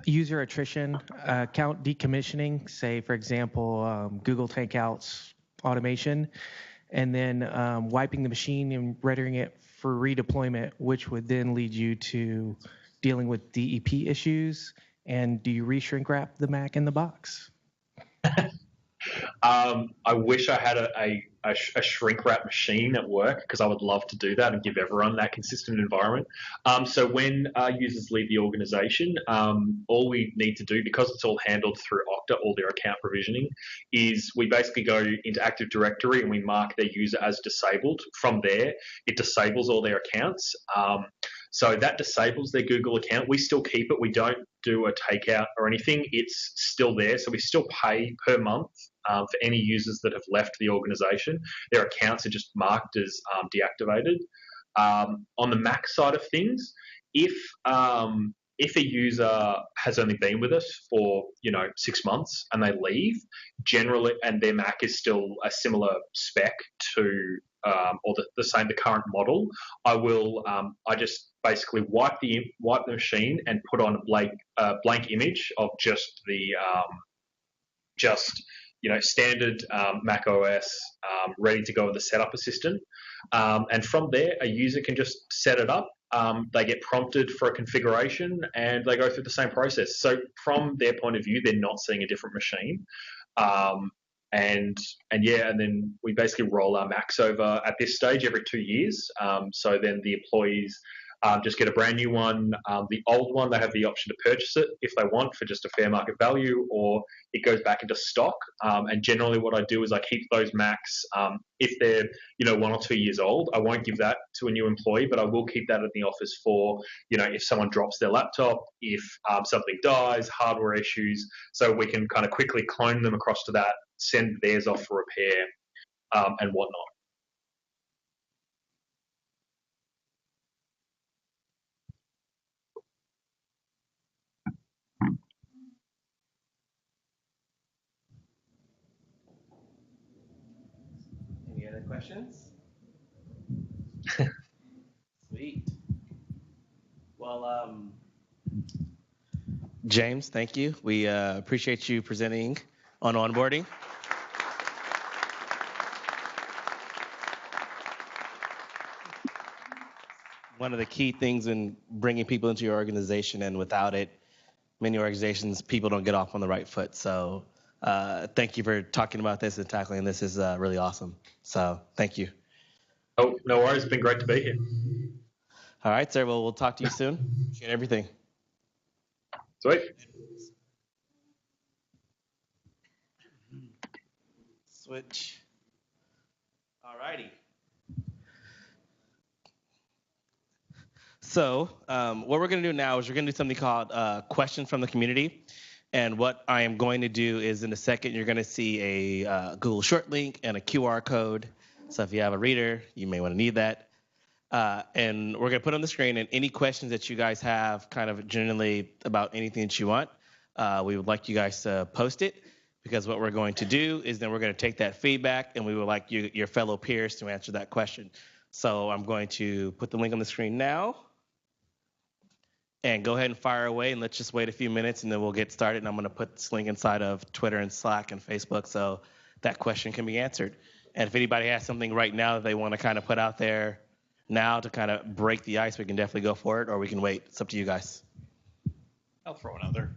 Speaker 13: User attrition, account decommissioning, say, for example, Google Takeouts automation, and then wiping the machine and readying it for redeployment, which would then lead you to dealing with DEP issues. And do you reshrink wrap the Mac in the box?
Speaker 1: I wish I had a shrink wrap machine at work because I would love to do that and give everyone that consistent environment. So when users leave the organization, all we need to do, because it's all handled through Okta, all their account provisioning, is we basically go into Active Directory and we mark their user as disabled. From there, it disables all their accounts. So that disables their Google account. We still keep it. We don't do a takeout or anything. It's still there. So we still pay per month for any users that have left the organization. Their accounts are just marked as deactivated. On the Mac side of things, if a user has only been with us for 6 months and they leave, generally, and their Mac is still a similar spec to or the current model, I just basically wipe the machine and put on a blank image of just the standard Mac OS ready to go with the setup assistant. And from there, a user can just set it up. They get prompted for a configuration and they go through the same process. So from their point of view, they're not seeing a different machine. And then we basically roll our Macs over at this stage every 2 years. So then the employees just get a brand new one. The old one, they have the option to purchase it if they want for just a fair market value, or it goes back into stock. And generally what I do is I keep those Macs, if they're 1 or 2 years old, I won't give that to a new employee, but I will keep that in the office for, if someone drops their laptop, if something dies, hardware issues, so we can kind of quickly clone them across to that, send theirs off for repair and whatnot.
Speaker 3: Any other questions? Sweet. Well, James, thank you. We appreciate you presenting on onboarding. One of the key things in bringing people into your organization, and without it, many organizations, people don't get off on the right foot. So thank you for talking about this and tackling this. Is really awesome. So thank you.
Speaker 1: Oh, no worries. It's been great to be here.
Speaker 3: All right, sir. Well, we'll talk to you soon. Appreciate everything.
Speaker 1: Sweet.
Speaker 3: Switch. All righty. So what we're going to do now is we're going to do something called questions from the community. And what I am going to do is in a second, you're going to see a Google short link and a QR code. So if you have a reader, you may want to need that. And we're going to put on the screen, and any questions that you guys have kind of generally about anything that you want, we would like you guys to post it, because what we're going to do is then we're going to take that feedback and we would like your fellow peers to answer that question. So I'm going to put the link on the screen now. And go ahead and fire away, and let's just wait a few minutes, and then we'll get started. And I'm going to put this link inside of Twitter and Slack and Facebook so that question can be answered. And if anybody has something right now that they want to kind of put out there now to kind of break the ice, we can definitely go for it, or we can wait. It's up to you guys.
Speaker 12: I'll throw it out there.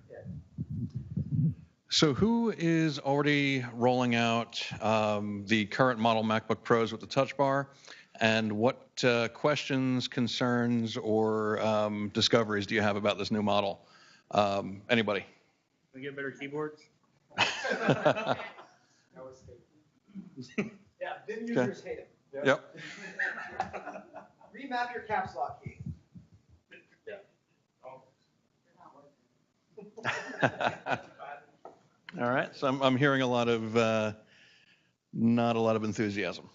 Speaker 12: So who is already rolling out the current model MacBook Pros with the Touch Bar? And what questions, concerns, or discoveries do you have about this new model? Anybody?
Speaker 14: Can we get better keyboards?
Speaker 10: Yeah, BIM users hate it.
Speaker 12: Yep.
Speaker 10: Remap your caps lock key.
Speaker 12: All right. So I'm hearing a lot of not a lot of enthusiasm.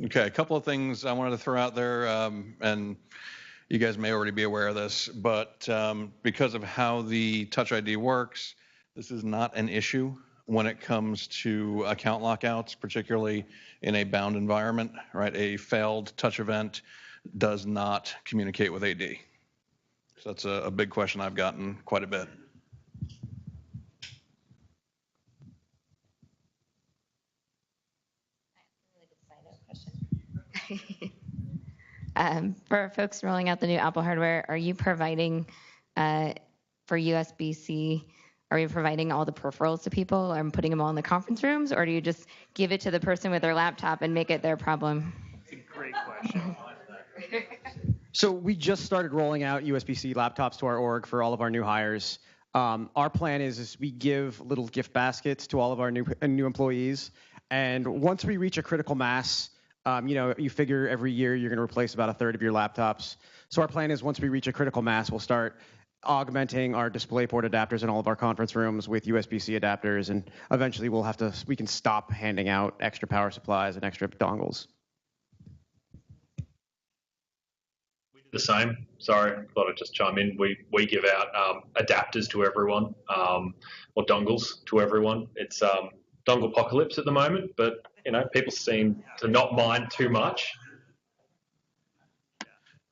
Speaker 12: Okay, a couple of things I wanted to throw out there, and you guys may already be aware of this, but because of how the Touch ID works, this is not an issue when it comes to account lockouts, particularly in a bound environment, right? A failed touch event does not communicate with AD? So that's a big question I've gotten quite a bit.
Speaker 15: For folks rolling out the new Apple hardware, are you providing for USB-C? Are you providing all the peripherals to people and putting them all in the conference rooms, or do you just give it to the person with their laptop and make it their problem?
Speaker 14: That's a great question.
Speaker 2: So we just started rolling out USB-C laptops to our org for all of our new hires. Our plan is we give little gift baskets to all of our new employees, and once we reach a critical mass, you figure every year you're going to replace about a third of your laptops. So our plan is once we reach a critical mass, we'll start augmenting our DisplayPort adapters in all of our conference rooms with USB-C adapters, and eventually we can stop handing out extra power supplies and extra dongles.
Speaker 1: We do the same. Sorry, I thought I'd just chime in. We give out adapters to everyone, or dongles to everyone. It's dongle apocalypse at the moment, but people seem to not mind too much.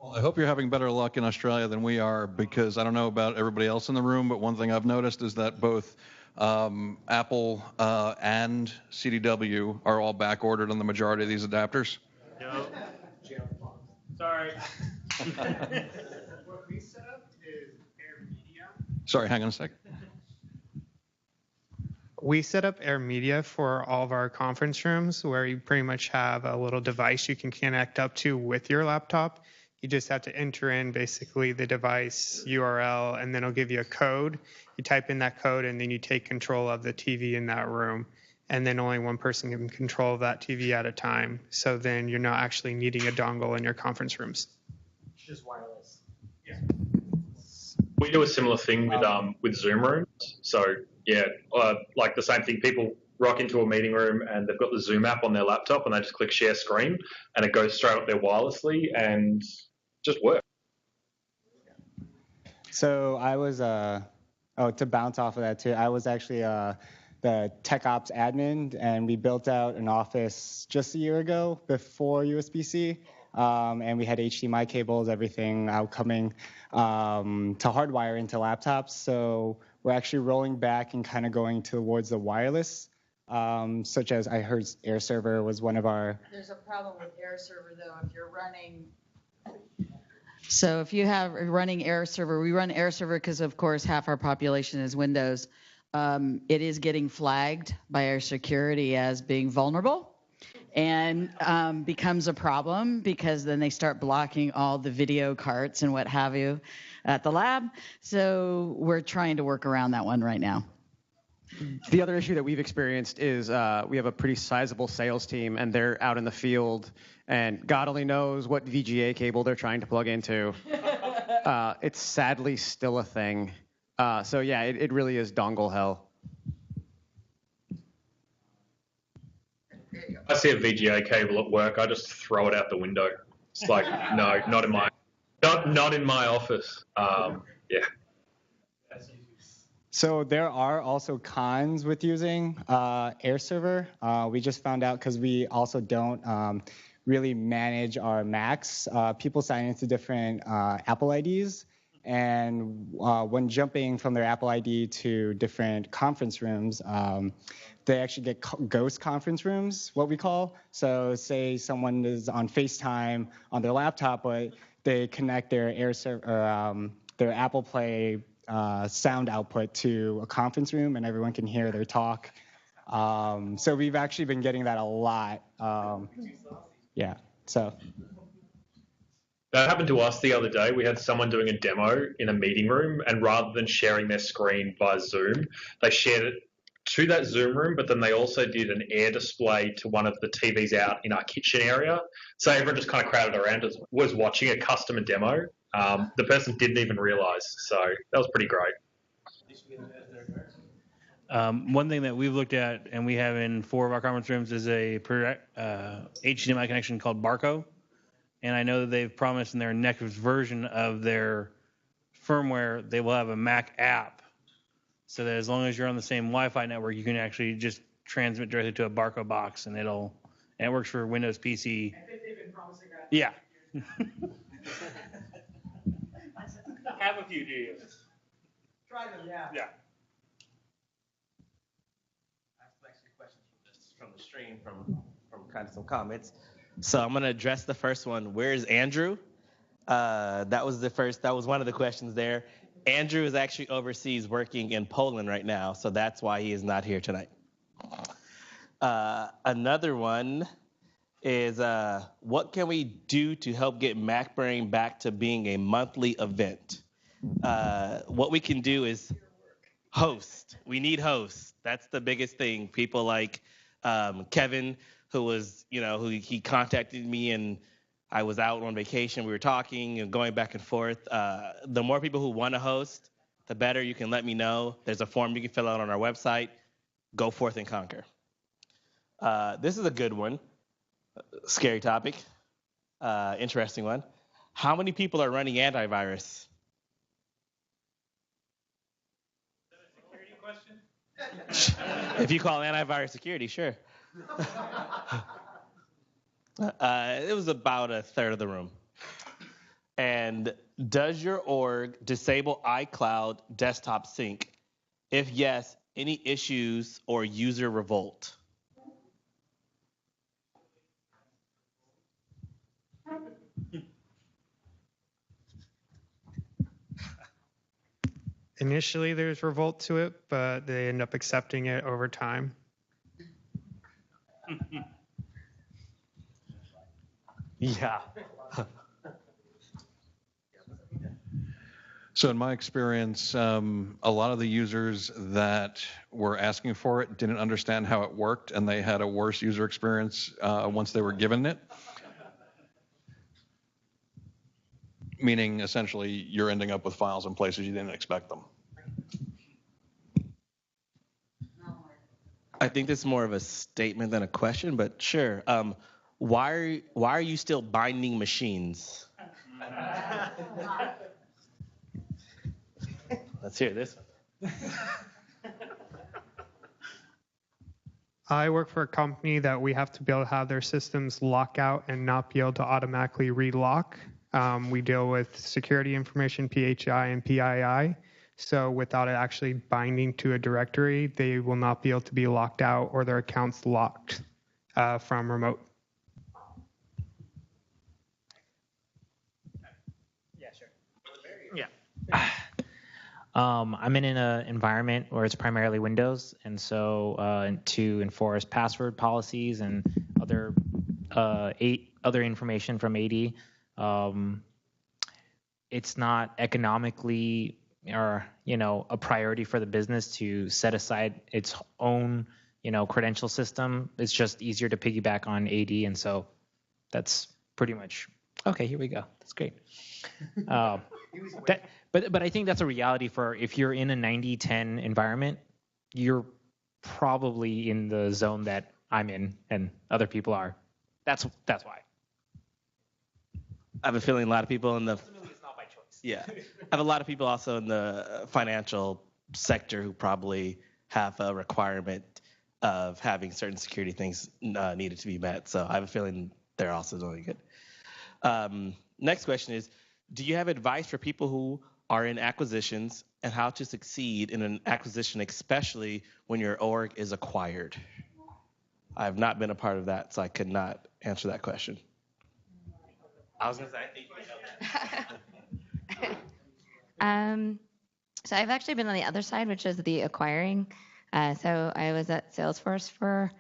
Speaker 12: Well, I hope you're having better luck in Australia than we are, because I don't know about everybody else in the room, but one thing I've noticed is that both Apple and CDW are all back ordered on the majority of these adapters.
Speaker 14: No. Sorry. What we set up is Air Media.
Speaker 12: Sorry, hang on a second.
Speaker 7: We set up Air Media for all of our conference rooms, where you pretty much have a little device you can connect up to with your laptop. You just have to enter in basically the device URL, and then it'll give you a code. You type in that code, and then you take control of the TV in that room. And then only one person can control that TV at a time. So then you're not actually needing a dongle in your conference rooms.
Speaker 14: Just wireless. Yeah.
Speaker 1: We do a similar thing with Zoom rooms. So yeah, like the same thing. People rock into a meeting room and they've got the Zoom app on their laptop, and they just click share screen, and it goes straight up there wirelessly and just works.
Speaker 10: So I was, to bounce off of that too, I was actually the tech ops admin, and we built out an office just a year ago before USB-C, and we had HDMI cables, everything outcoming to hardwire into laptops. So we're actually rolling back and kind of going towards the wireless, such as I heard Air Server was one of our.
Speaker 16: There's a problem with Air Server though. If you're running. So if you have running Air Server, we run Air Server because of course half our population is Windows. It is getting flagged by our security as being vulnerable, and becomes a problem because then they start blocking all the video carts and what have you at the lab. So we're trying to work around that one right now.
Speaker 2: The other issue that we've experienced is we have a pretty sizable sales team, and they're out in the field, and God only knows what VGA cable they're trying to plug into. It's sadly still a thing. So yeah, it really is dongle hell.
Speaker 1: I see a VGA cable at work, I just throw it out the window. It's like, no, not in my office. Yeah.
Speaker 10: So there are also cons with using Air Server. We just found out because we also don't really manage our Macs. People sign into different Apple IDs, and when jumping from their Apple ID to different conference rooms, they actually get ghost conference rooms, what we call. So say someone is on FaceTime on their laptop, but they connect their their Apple Play sound output to a conference room, and everyone can hear their talk. So we've actually been getting that a lot. Yeah, so.
Speaker 1: That happened to us the other day. We had someone doing a demo in a meeting room, and rather than sharing their screen via Zoom, they shared it to that Zoom room, but then they also did an air display to one of the TVs out in our kitchen area. So everyone just kind of crowded around us, was watching a customer demo. The person didn't even realize, so that was pretty great.
Speaker 14: One thing that we've looked at, and we have in 4 of our conference rooms, is a HDMI connection called Barco. And I know that they've promised in their next version of their firmware, they will have a Mac app, so that as long as you're on the same Wi-Fi network, you can actually just transmit directly to a Barco box, and it works for Windows PC.
Speaker 16: They've been promising that.
Speaker 14: Yeah. Have a few, do you?
Speaker 16: Try them, yeah.
Speaker 14: Yeah.
Speaker 3: From the stream, from kind of some comments. So I'm gonna address the first one. Where is Andrew? That was one of the questions there. Andrew is actually overseas working in Poland right now, so that's why he is not here tonight. Another one is what can we do to help get MacBrained back to being a monthly event? What we can do is host. We need hosts. That's the biggest thing. People like Kevin, who he contacted me and I was out on vacation. We were talking and going back and forth. The more people who want to host, the better. You can let me know. There's a form you can fill out on our website. Go forth and conquer. This is a good one. Scary topic. Interesting one. How many people are running antivirus? If you call antivirus security, sure. It was about a third of the room. And does your org disable iCloud desktop sync? If yes, any issues or user revolt?
Speaker 7: Initially, there's revolt to it, but they end up accepting it over time.
Speaker 3: Yeah.
Speaker 12: So in my experience, a lot of the users that were asking for it didn't understand how it worked, and they had a worse user experience once they were given it. Meaning, essentially, you're ending up with files in places you didn't expect them.
Speaker 3: I think this is more of a statement than a question, but sure. Why are you still binding machines? Let's hear this one.
Speaker 7: I work for a company that we have to be able to have their systems lock out and not be able to automatically relock. We deal with security information, PHI and PII. So without it actually binding to a directory, they will not be able to be locked out or their accounts locked from remote.
Speaker 17: Yeah, sure. Yeah. I'm in an environment where it's primarily Windows, and so to enforce password policies and other information from AD, it's not economically or a priority for the business to set aside its own credential system. It's just easier to piggyback on AD, and so that's pretty much okay. Here we go. That's great. But I think that's a reality for if you're in a 90-10 environment, you're probably in the zone that I'm in and other people are. That's why.
Speaker 3: I have a feeling a lot of people in the
Speaker 17: It's not by choice.
Speaker 3: Yeah. I have a lot of people also in the financial sector who probably have a requirement of having certain security things needed to be met. So I have a feeling they're also doing it. Next question is, do you have advice for people who are in acquisitions and how to succeed in an acquisition, especially when your org is acquired? I have not been a part of that, so I could not answer that question. I was going to say, I think you know that.
Speaker 15: So I've actually been on the other side, which is the acquiring. So I was at Salesforce for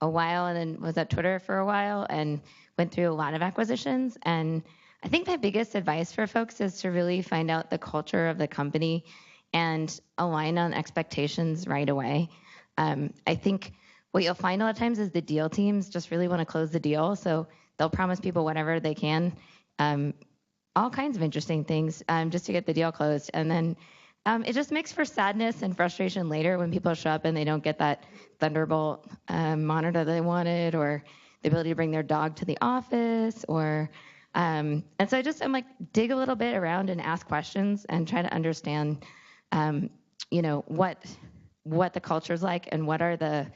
Speaker 15: a while and then was at Twitter for a while and went through a lot of acquisitions. And I think my biggest advice for folks is to really find out the culture of the company and align on expectations right away. I think what you'll find a lot of times is the deal teams just really want to close the deal. So they'll promise people whatever they can, all kinds of interesting things just to get the deal closed. And then it just makes for sadness and frustration later when people show up and they don't get that Thunderbolt monitor they wanted or the ability to bring their dog to the office or and so I'm like, dig a little bit around and ask questions and try to understand, what the culture's like and what are the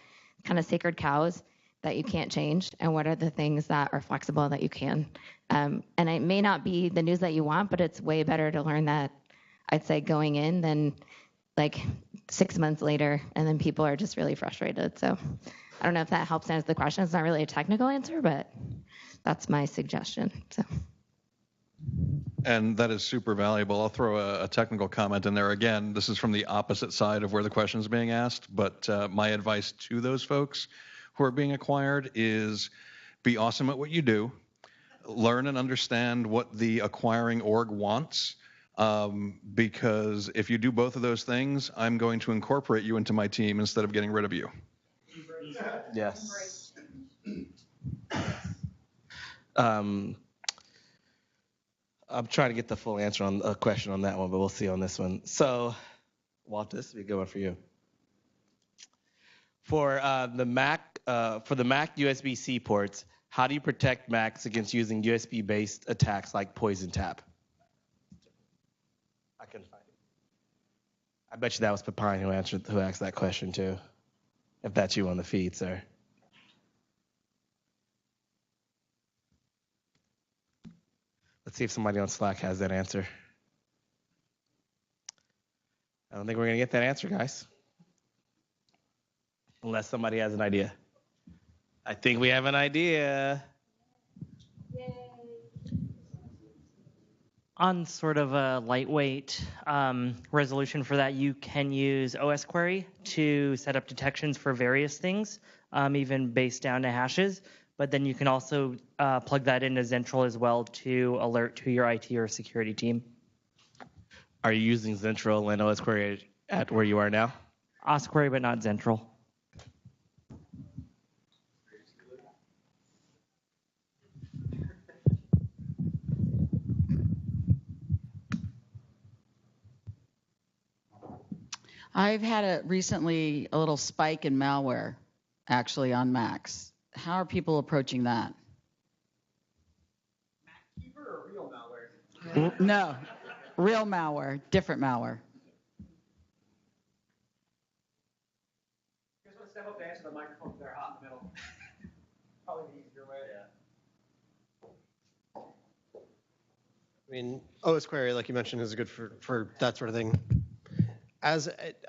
Speaker 15: kind of sacred cows. that you can't change, and what are the things that are flexible that you can. And it may not be the news that you want, but it's way better to learn that, I'd say, going in than like 6 months later, and then people are just really frustrated. So I don't know if that helps answer the question. It's not really a technical answer, but that's my suggestion. So.
Speaker 12: And that is super valuable. I'll throw a technical comment in there again. This is from the opposite side of where the question is being asked, but my advice to those folks who are being acquired is be awesome at what you do. Learn and understand what the acquiring org wants, because if you do both of those things, I'm going to incorporate you into my team instead of getting rid of you.
Speaker 3: Yes. I'm trying to get the full answer on a question on that one, but we'll see on this one. So, Walt, this would be a good one for you. For the Mac USB-C ports, how do you protect Macs against using USB-based attacks like Poison Tap? I couldn't find it. I bet you that was Pepine who asked that question too. If that's you on the feed, sir. Let's see if somebody on Slack has that answer. I don't think we're going to get that answer, guys. Unless somebody has an idea. I think we have an idea.
Speaker 18: On sort of a lightweight resolution for that, you can use OS query to set up detections for various things, even based down to hashes. But then you can also plug that into Zentral as well to alert to your IT or security team.
Speaker 3: Are you using Zentral and OS query at where you are now?
Speaker 18: OS query, but not Zentral.
Speaker 16: I've had recently a little spike in malware, actually, on Macs. How are people approaching that? MacKeeper or real malware? No, real malware, different malware.
Speaker 19: You guys want to step up to answer the microphone? They're hot in the middle. Probably the easier way.
Speaker 20: I mean, OS query, like you mentioned, is good for that sort of thing.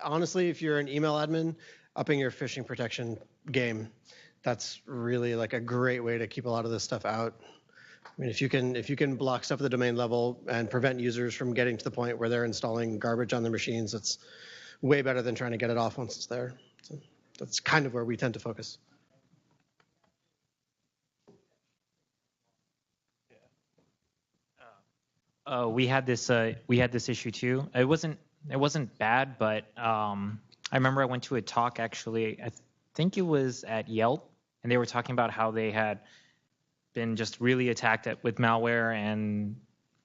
Speaker 20: Honestly, if you're an email admin, upping your phishing protection game, that's really like a great way to keep a lot of this stuff out. I mean, if you can block stuff at the domain level and prevent users from getting to the point where they're installing garbage on their machines, it's way better than trying to get it off once it's there. So that's kind of where we tend to focus.
Speaker 17: We had this issue too. It wasn't bad, but I remember I went to a talk actually. I think it was at Yelp, and they were talking about how they had been just really attacked with malware, and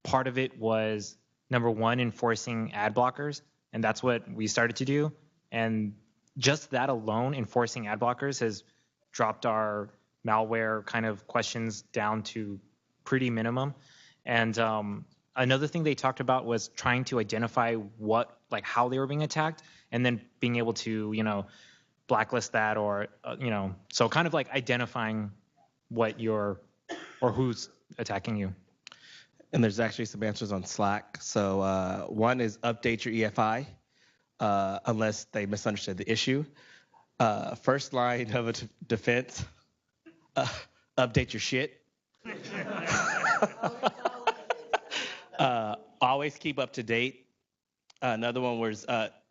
Speaker 17: part of it was number one, enforcing ad blockers, and that's what we started to do. And just that alone, enforcing ad blockers, has dropped our malware kind of questions down to pretty minimum. And another thing they talked about was trying to identify how they were being attacked, and then being able to, blacklist that, or, so kind of like identifying what who's attacking you.
Speaker 3: And there's actually some answers on Slack. So one is update your EFI, unless they misunderstood the issue. First line of a defense, update your shit. Always keep up to date. Another one was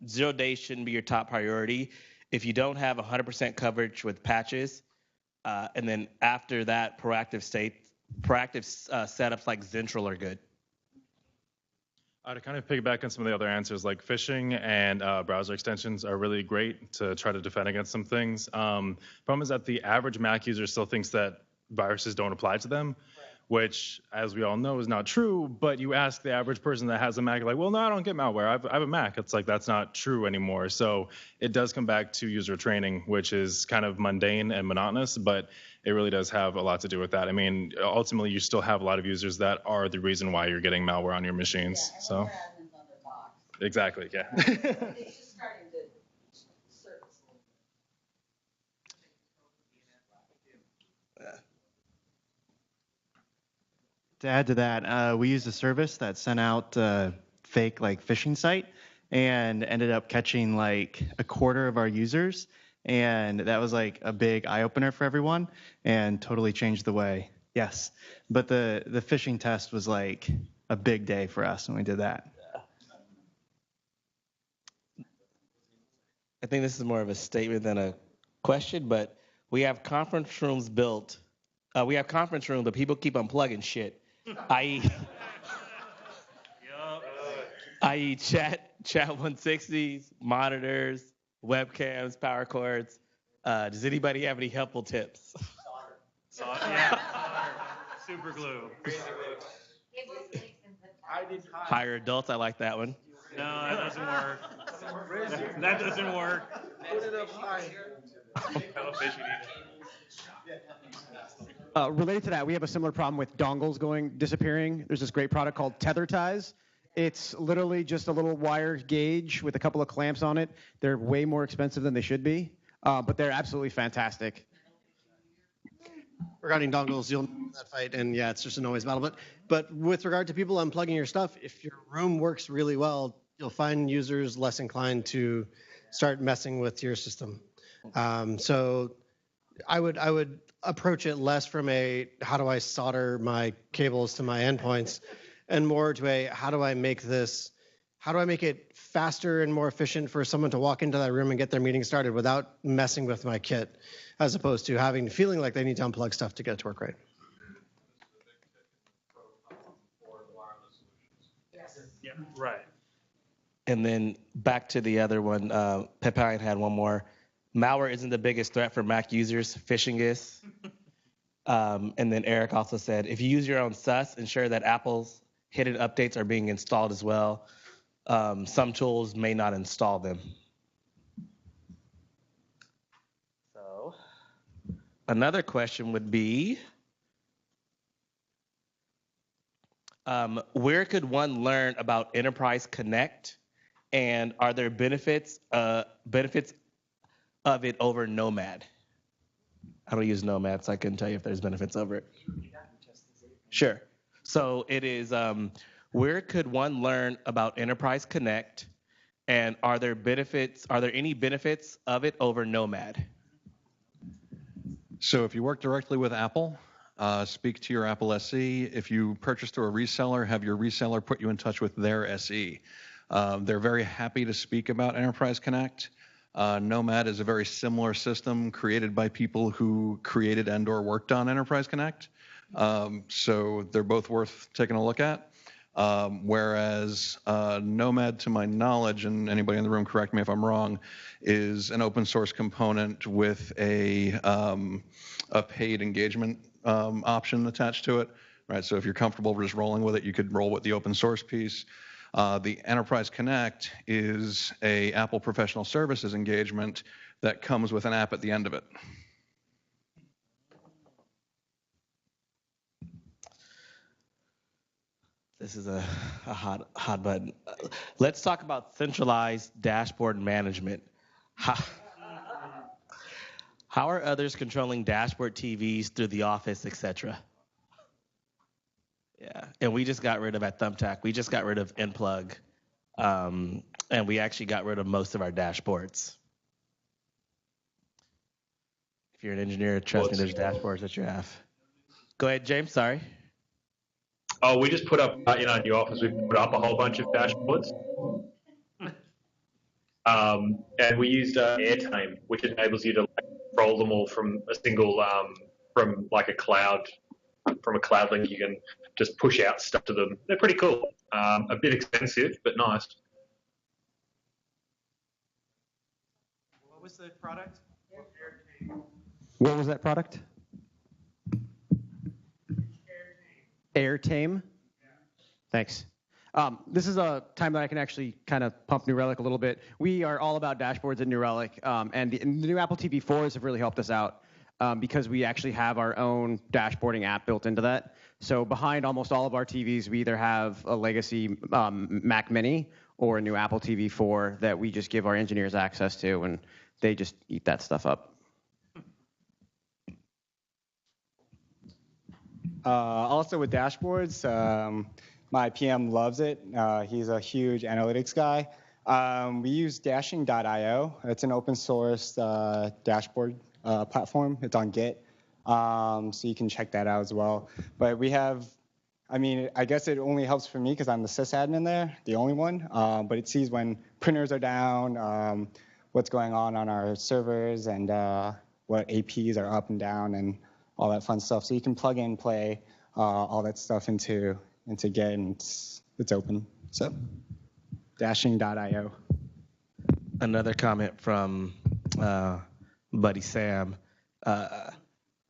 Speaker 3: 0 days shouldn't be your top priority. If you don't have 100% coverage with patches, and then after that, proactive setups like Zentral are good.
Speaker 21: To kind of piggyback on some of the other answers, like phishing and browser extensions are really great to try to defend against some things. Problem is that the average Mac user still thinks that viruses don't apply to them, which, as we all know, is not true. But you ask the average person that has a Mac, like, well, no, I don't get malware. I have a Mac. It's like, that's not true anymore. So it does come back to user training, which is kind of mundane and monotonous, but it really does have a lot to do with that. I mean, ultimately, you still have a lot of users that are the reason why you're getting malware on your machines. Yeah, so exactly, yeah.
Speaker 16: It's just starting to surface.
Speaker 4: To add to that, we used a service that sent out fake like phishing site and ended up catching like a quarter of our users. And that was like a big eye opener for everyone and totally changed the way. Yes. But the phishing test was like a big day for us when we did that.
Speaker 3: I think this is more of a statement than a question, but we have conference rooms built. We have conference rooms, but people keep unplugging shit. I.e. chat 160s, monitors, webcams, power cords. Does anybody have any helpful tips?
Speaker 14: Yeah. Super glue.
Speaker 3: Hire adults, I like that one.
Speaker 14: No, that doesn't work. That doesn't work.
Speaker 20: Put it up high.
Speaker 2: Related to that, we have a similar problem with dongles disappearing. There's this great product called Tether Ties. It's literally just a little wire gauge with a couple of clamps on it. They're way more expensive than they should be, but they're absolutely fantastic.
Speaker 20: Regarding dongles, you'll know that fight, and yeah, it's just a noise battle. But with regard to people unplugging your stuff, if your room works really well, you'll find users less inclined to start messing with your system. So I would approach it less from a how do I solder my cables to my endpoints, and more to a how do I make it faster and more efficient for someone to walk into that room and get their meeting started without messing with my kit, as opposed to feeling like they need to unplug stuff to get it to work right.
Speaker 14: Yeah, right.
Speaker 3: And then back to the other one, Pepine had one more. Malware isn't the biggest threat for Mac users, phishing is. And then Eric also said, if you use your own SUS, ensure that Apple's hidden updates are being installed as well. Some tools may not install them. So another question would be, where could one learn about Enterprise Connect, and are there benefits of it over Nomad? I don't use Nomad, so I couldn't tell you if there's benefits over it. Sure. So it is, where could one learn about Enterprise Connect, and are there any benefits of it over Nomad?
Speaker 12: So if you work directly with Apple, speak to your Apple SE. If you purchase through a reseller, have your reseller put you in touch with their SE. They're very happy to speak about Enterprise Connect. Nomad is a very similar system created by people who created and/or worked on Enterprise Connect. So they're both worth taking a look at. Whereas Nomad, to my knowledge, and anybody in the room correct me if I'm wrong, is an open source component with a paid engagement option attached to it. Right. So if you're comfortable just rolling with it, you could roll with the open source piece. The Enterprise Connect is a Apple Professional Services engagement that comes with an app at the end of it.
Speaker 3: This is a hot button. Let's talk about centralized dashboard management. How are others controlling dashboard TVs through the office, etc.? Yeah, and we just got rid of at Thumbtack. We just got rid of Nplug, and we actually got rid of most of our dashboards. If you're an engineer, trust me, there's dashboards that you have. Go ahead, James. Sorry.
Speaker 1: Oh, we just put up in our new office. We put up a whole bunch of dashboards, and we used Airtame, which enables you to roll them all from a single from like a cloud. From a cloud link, you can just push out stuff to them. They're pretty cool. A bit expensive, but nice.
Speaker 19: What was the product?
Speaker 2: What was that product? Airtame. Thanks. This is a time that I can actually kind of pump New Relic a little bit. We are all about dashboards at New Relic, and the new Apple TV 4s have really helped us out. Because we actually have our own dashboarding app built into that. So behind almost all of our TVs, we either have a legacy Mac Mini or a new Apple TV 4 that we just give our engineers access to, and they just eat that stuff up.
Speaker 10: Also with dashboards, my PM loves it. He's a huge analytics guy. We use dashing.io. It's an open source dashboard platform. It's on Git. So you can check that out as well. But we have, I mean, I guess it only helps for me because I'm the sysadmin there, the only one. But it sees when printers are down, what's going on our servers, and what APs are up and down, and all that fun stuff. So you can plug and play all that stuff into Git, and it's open. So dashing.io.
Speaker 3: Another comment from Buddy Sam.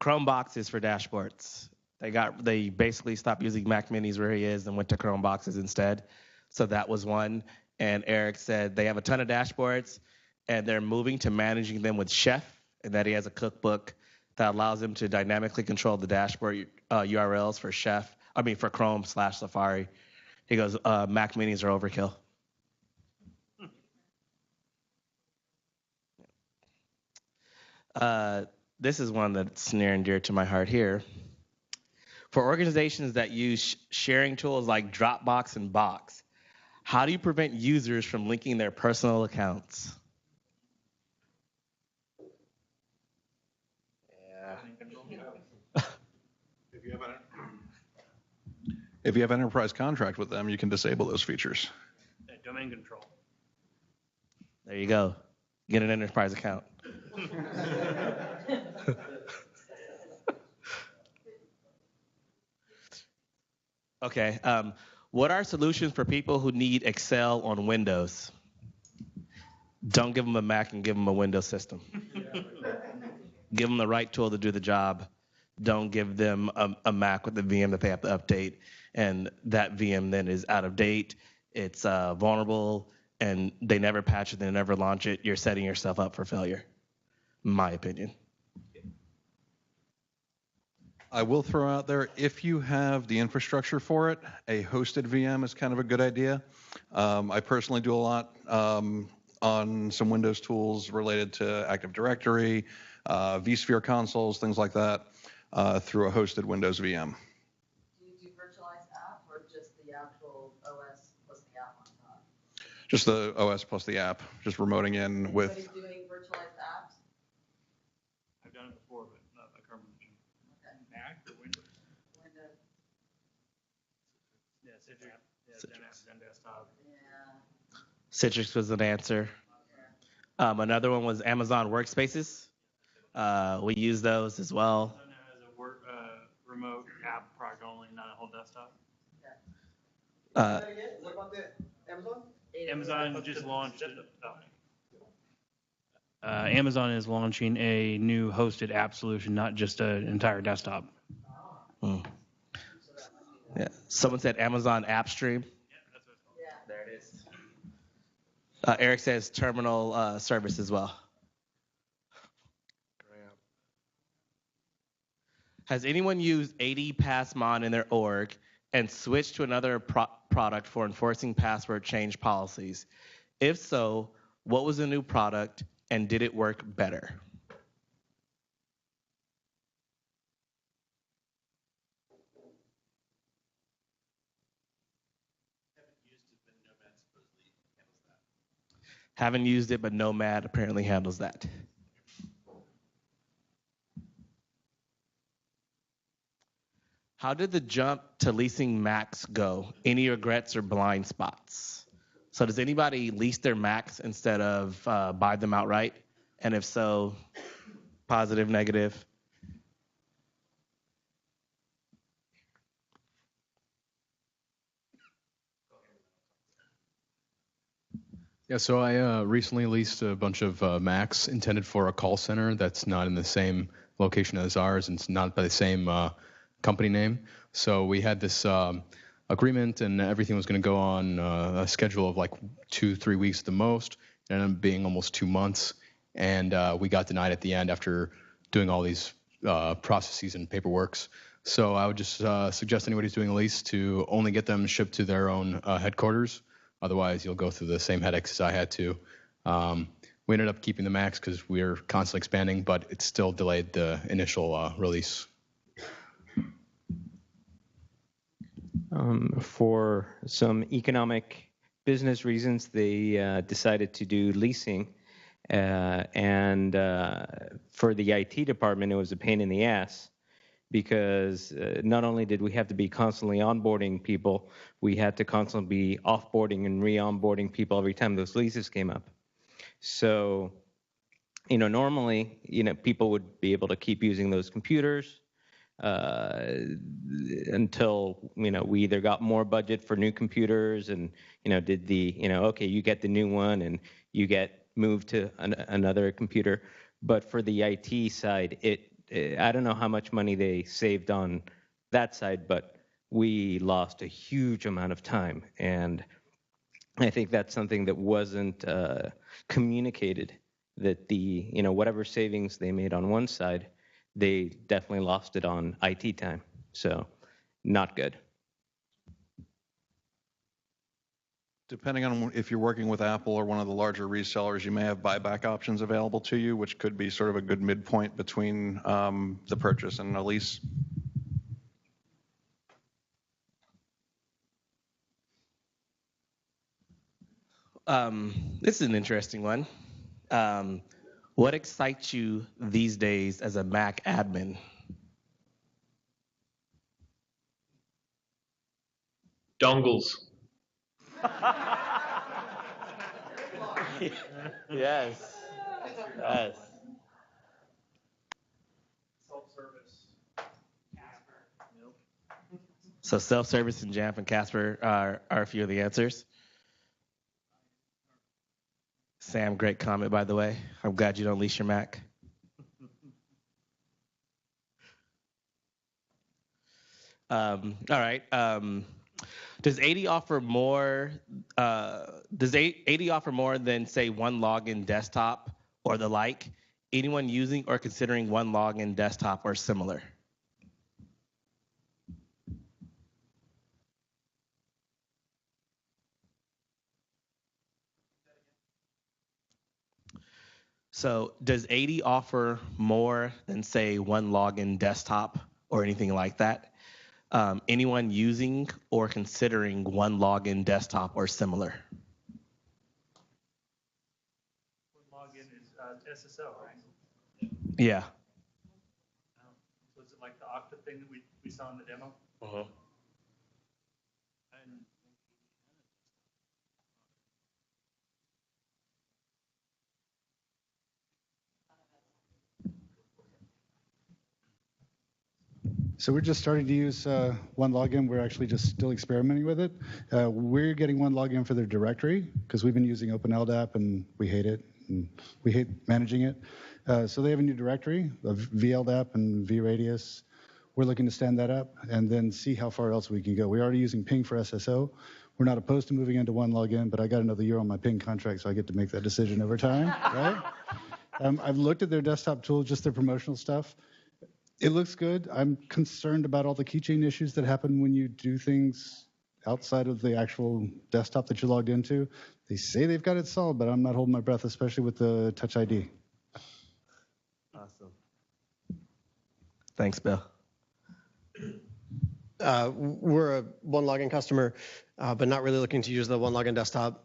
Speaker 3: Chrome boxes for dashboards. They basically stopped using Mac Minis where he is and went to Chrome boxes instead. So that was one. And Eric said they have a ton of dashboards and they're moving to managing them with Chef, and that he has a cookbook that allows him to dynamically control the dashboard URLs for for Chrome/Safari. He goes, Mac Minis are overkill. This is one that's near and dear to my heart here. For organizations that use sharing tools like Dropbox and Box, how do you prevent users from linking their personal accounts?
Speaker 12: If you have an enterprise contract with them, you can disable those features.
Speaker 14: Domain control.
Speaker 3: There you go. Get an enterprise account. Okay. What are solutions for people who need Excel on Windows? Don't give them a Mac and give them a Windows system. Give them the right tool to do the job. Don't give them a Mac with a VM that they have to update, and that VM then is out of date. It's vulnerable, and they never patch it, they never launch it. You're setting yourself up for failure, in my opinion.
Speaker 12: I will throw out there, if you have the infrastructure for it, a hosted VM is kind of a good idea. I personally do a lot on some Windows tools related to Active Directory, vSphere consoles, things like that, through a hosted Windows VM.
Speaker 16: Do you do virtualized app or just the actual OS plus the app on top?
Speaker 12: Just the OS plus the app, just remoting in with.
Speaker 16: Anybody doing virtualized apps?
Speaker 14: I've done it before, but not a current version.
Speaker 16: Okay.
Speaker 14: Mac or Windows?
Speaker 16: Windows.
Speaker 14: Yeah, Citrix. Yeah, Zen Desktop.
Speaker 16: Yeah.
Speaker 3: Citrix was an answer. Another one was Amazon Workspaces. We use those as well.
Speaker 14: Amazon has a remote app product only, not a whole desktop.
Speaker 20: What about the Amazon?
Speaker 14: Amazon just launched. Amazon is launching a new hosted app solution, not just an entire desktop.
Speaker 3: Yeah. Someone said Amazon AppStream. There it is. Eric says terminal service as well. Has anyone used AD Passmon in their org and switched to another product for enforcing password change policies? If so, what was the new product and did it work better? Haven't used it, but Nomad apparently handles that. How did the jump to leasing Macs go? Any regrets or blind spots? So does anybody lease their Macs instead of buy them outright? And if so, positive, negative?
Speaker 5: Yeah, so I recently leased a bunch of Macs intended for a call center that's not in the same location as ours, and it's not by the same company name. So we had this agreement, and everything was going to go on a schedule of like 2-3 weeks at the most. It ended up being almost 2 months, and we got denied at the end after doing all these processes and paperworks. So I would just suggest anybody who's doing a lease to only get them shipped to their own headquarters. Otherwise, you'll go through the same headaches as I had to. We ended up keeping the Macs because we were constantly expanding, but it still delayed the initial release.
Speaker 8: For some economic business reasons, they decided to do leasing. And for the IT department, it was a pain in the ass because not only did we have to be constantly onboarding people, we had to constantly be offboarding and re-onboarding people every time those leases came up. So, normally, people would be able to keep using those computers until we either got more budget for new computers and did the okay, you get the new one and you get moved to another computer. But for the IT side, I don't know how much money they saved on that side, but we lost a huge amount of time, and I think that's something that wasn't communicated, that the whatever savings they made on one side, they definitely lost it on IT time. So not good.
Speaker 12: Depending on if you're working with Apple or one of the larger resellers, you may have buyback options available to you, which could be sort of a good midpoint between the purchase and a lease.
Speaker 3: This is an interesting one. What excites you these days as a Mac admin?
Speaker 1: Dongles.
Speaker 3: Yes. Yes.
Speaker 19: Self-service.
Speaker 3: So self-service and Jamf and Casper are a few of the answers. Sam, great comment, by the way. I'm glad you don't lease your Mac. All right. Does AD offer more? Does AD offer more than, say, one login desktop or the like? Anyone using or considering one login desktop or similar? So does AD offer more than, say, one login desktop or anything like that? Anyone using or considering one login desktop or similar?
Speaker 9: One login is SSO, right?
Speaker 3: Yeah.
Speaker 9: So is it like the Okta thing that we saw in the demo?
Speaker 3: Uh-huh.
Speaker 6: So we're just starting to use one login. We're actually just still experimenting with it. We're getting one login for their directory because we've been using OpenLDAP and we hate it. And we hate managing it. So they have a new directory of VLDAP and VRadius. We're looking to stand that up and then see how far else we can go. We're already using Ping for SSO. We're not opposed to moving into one login, but I got another year on my Ping contract, so I get to make that decision over time, right? I've looked at their desktop tool, just their promotional stuff. It looks good. I'm concerned about all the keychain issues that happen when you do things outside of the actual desktop that you logged into. They say they've got it solved, but I'm not holding my breath, especially with the Touch ID.
Speaker 3: Awesome. Thanks, Bill.
Speaker 20: We're a one login customer, but not really looking to use the one login desktop.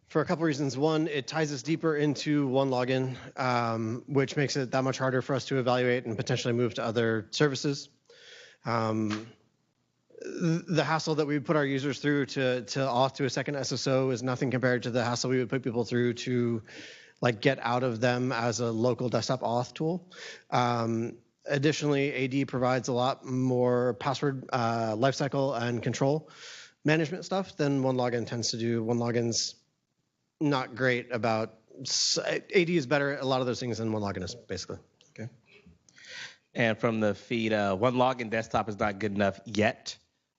Speaker 20: For a couple reasons. One, it ties us deeper into one login, which makes it that much harder for us to evaluate and potentially move to other services. The hassle that we put our users through to auth to a second SSO is nothing compared to the hassle we would put people through to get out of them as a local desktop auth tool. Additionally, AD provides a lot more password lifecycle and control management stuff than OneLogin tends to do. OneLogin's not great about, AD is better at a lot of those things than OneLogin is, basically. Okay.
Speaker 3: And from the feed, one login desktop is not good enough yet.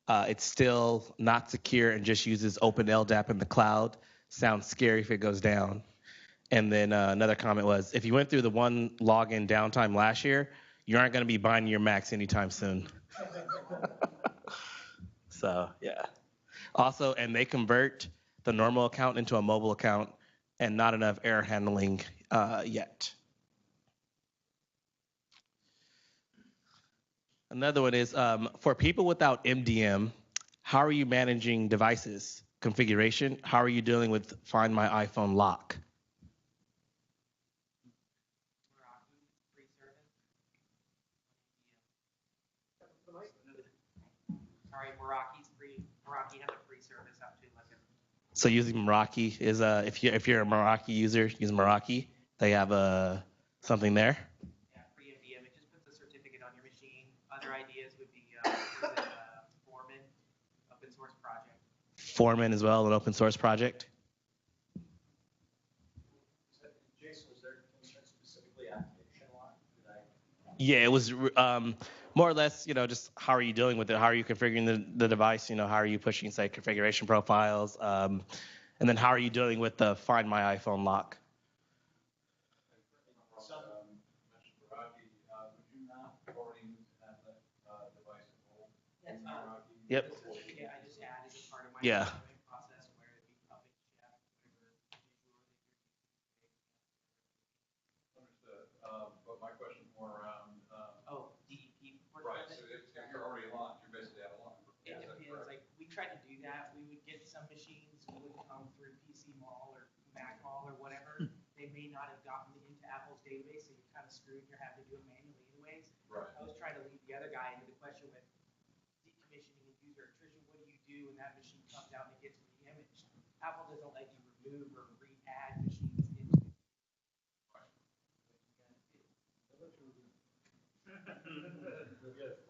Speaker 3: It's still not secure and just uses OpenLDAP in the cloud. Sounds scary if it goes down. And then another comment was, if you went through the one login downtime last year, you aren't going to be buying your Macs anytime soon. So, yeah. Also, and they convert the normal account into a mobile account and not enough error handling yet. Another one is for people without MDM, how are you managing devices configuration? How are you dealing with Find My iPhone lock?
Speaker 17: Sorry, Meraki has a free service out too.
Speaker 3: So using Meraki is if you're a Meraki user, use Meraki. They have something there.
Speaker 17: Yeah, free MDM. It just puts a certificate on your machine. Other ideas would be Foreman, open source project.
Speaker 3: Foreman as well, an open source project.
Speaker 19: Jason, was there specifically activation lock?
Speaker 3: Yeah, it was more or less, just how are you dealing with it? How are you configuring the device? How are you pushing, say, configuration profiles? And then how are you dealing with the Find My iPhone lock? Yep.
Speaker 17: Yeah, I just added as part of my
Speaker 3: Yeah.
Speaker 17: process where it'd be public chat,
Speaker 12: But my question's more around.
Speaker 17: DEP.
Speaker 12: Right. So if you're already locked, you're basically out of luck.
Speaker 17: It depends. Like we tried to do that. We would get some machines who would come through PC Mall or Mac Mall or whatever. They may not have gotten into Apple's database, so you're kind of screwed. You're having to do it manually anyways.
Speaker 12: Right.
Speaker 17: I was trying to lead the other guy into the question with decommissioning and user attrition. What do you do when that machine comes out and it gets re-imaged? Apple doesn't let you remove or re-add machines into it.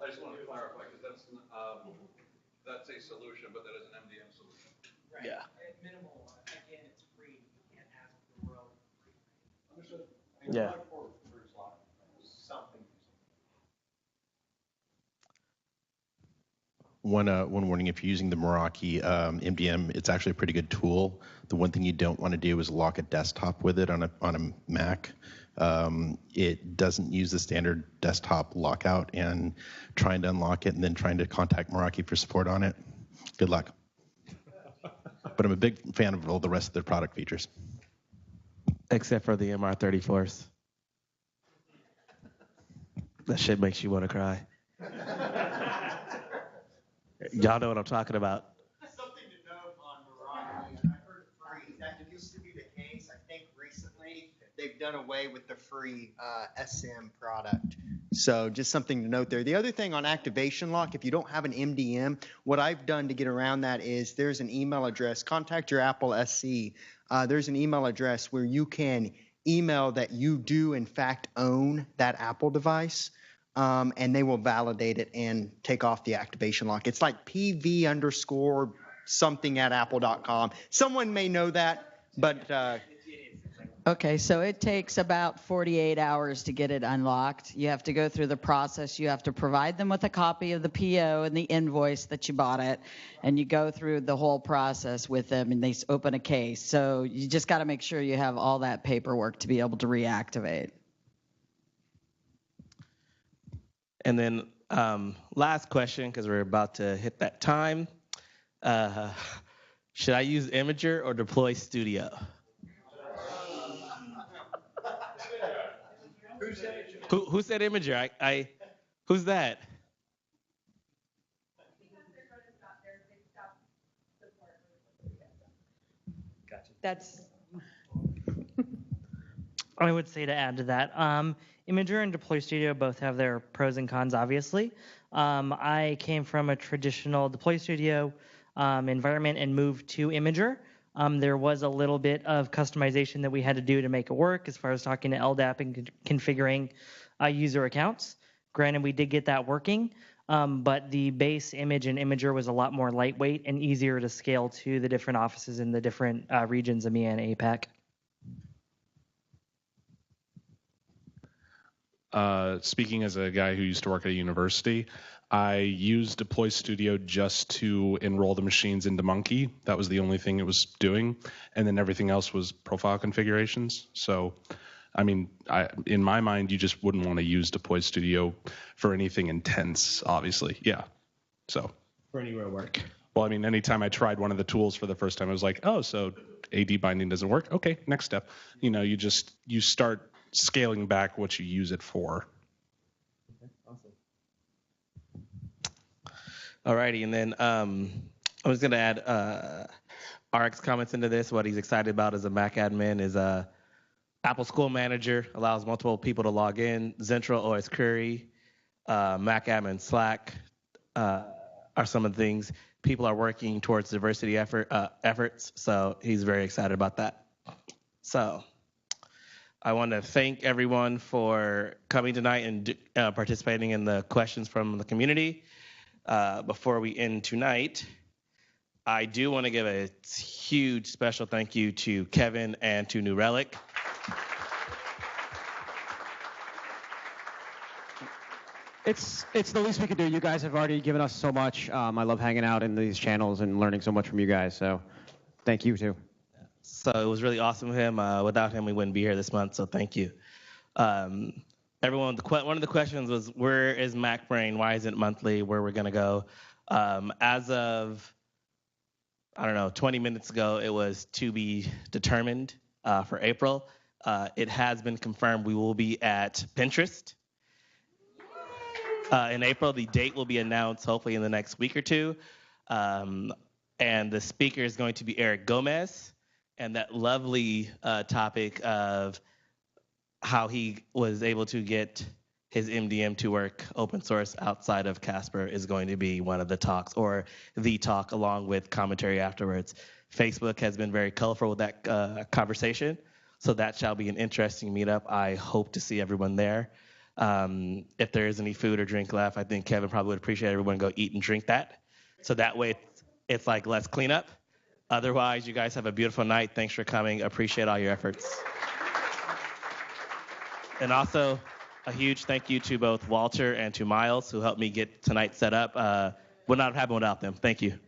Speaker 12: I just want to clarify because that's a solution, but that is an MDM solution.
Speaker 17: Right.
Speaker 3: Yeah.
Speaker 17: At minimal, again, it's free. You can't ask the world free.
Speaker 19: Understood.
Speaker 3: Yeah.
Speaker 19: Something.
Speaker 11: One warning: if you're using the Meraki MDM, it's actually a pretty good tool. The one thing you don't want to do is lock a desktop with it on a Mac. It doesn't use the standard desktop lockout, and trying to unlock it and then trying to contact Meraki for support on it. Good luck. But I'm a big fan of all the rest of their product features.
Speaker 3: Except for the MR34s. That shit makes you want to cry. Y'all know what I'm talking about.
Speaker 22: Something to note on Meraki, and I heard free. That used to be the case. I think recently they've done away with the free SM product. So just something to note there. The other thing on activation lock, if you don't have an MDM, what I've done to get around that is there's an email address. Contact your Apple SC. There's an email address where you can email that you do in fact own that Apple device. And they will validate it and take off the activation lock. It's like PV_ something at apple.com. Someone may know that, but.
Speaker 16: Okay, so it takes about 48 hours to get it unlocked. You have to go through the process. You have to provide them with a copy of the PO and the invoice that you bought it, and you go through the whole process with them, and they open a case. So you just got to make sure you have all that paperwork to be able to reactivate.
Speaker 3: And then last question, because we're about to hit that time. Should I use Imager or Deploy Studio? Who said Imager? Who's that?
Speaker 18: That's. I would say to add to that, Imager and Deploy Studio both have their pros and cons, obviously. I came from a traditional Deploy Studio environment and moved to Imager. There was a little bit of customization that we had to do to make it work as far as talking to LDAP and configuring user accounts. Granted, we did get that working, but the base image in Imager was a lot more lightweight and easier to scale to the different offices in the different regions of EMEA and APAC.
Speaker 21: Speaking as a guy who used to work at a university, I used Deploy Studio just to enroll the machines into Monkey. That was the only thing it was doing. And then everything else was profile configurations. So, I mean, in my mind, you just wouldn't want to use Deploy Studio for anything intense, obviously. Yeah. So.
Speaker 3: For any real work.
Speaker 21: Well, I mean, anytime I tried one of the tools for the first time, I was like, oh, so AD binding doesn't work? Okay, next step. You start scaling back what you use it for.
Speaker 3: Okay, awesome. Alrighty, and then I'm just gonna add RX comments into this. What he's excited about as a Mac admin is Apple School Manager allows multiple people to log in. Zentral OS Query, Mac admin Slack are some of the things people are working towards diversity efforts. So he's very excited about that. So I want to thank everyone for coming tonight and participating in the questions from the community. Before we end tonight, I do want to give a huge special thank you to Kevin and to New Relic.
Speaker 2: It's the least we could do. You guys have already given us so much. I love hanging out in these channels and learning so much from you guys. So thank you too.
Speaker 3: So it was really awesome with him. Without him, we wouldn't be here this month. So thank you. Everyone, one of the questions was, where is MacBrained? Why isn't it monthly? Where we're going to go? As of, 20 minutes ago, it was to be determined for April. It has been confirmed we will be at Pinterest. In April, the date will be announced hopefully in the next week or two. And the speaker is going to be Eric Gomez. And that lovely topic of how he was able to get his MDM to work open source outside of Casper is going to be one of the talks, or the talk, along with commentary afterwards. Facebook has been very colorful with that conversation. So that shall be an interesting meetup. I hope to see everyone there. If there is any food or drink left, I think Kevin probably would appreciate everyone go eat and drink that. So that way it's like less cleanup. Otherwise, you guys have a beautiful night. Thanks for coming. Appreciate all your efforts. And also a huge thank you to both Walter and to Miles, who helped me get tonight set up. Would not have happened without them. Thank you.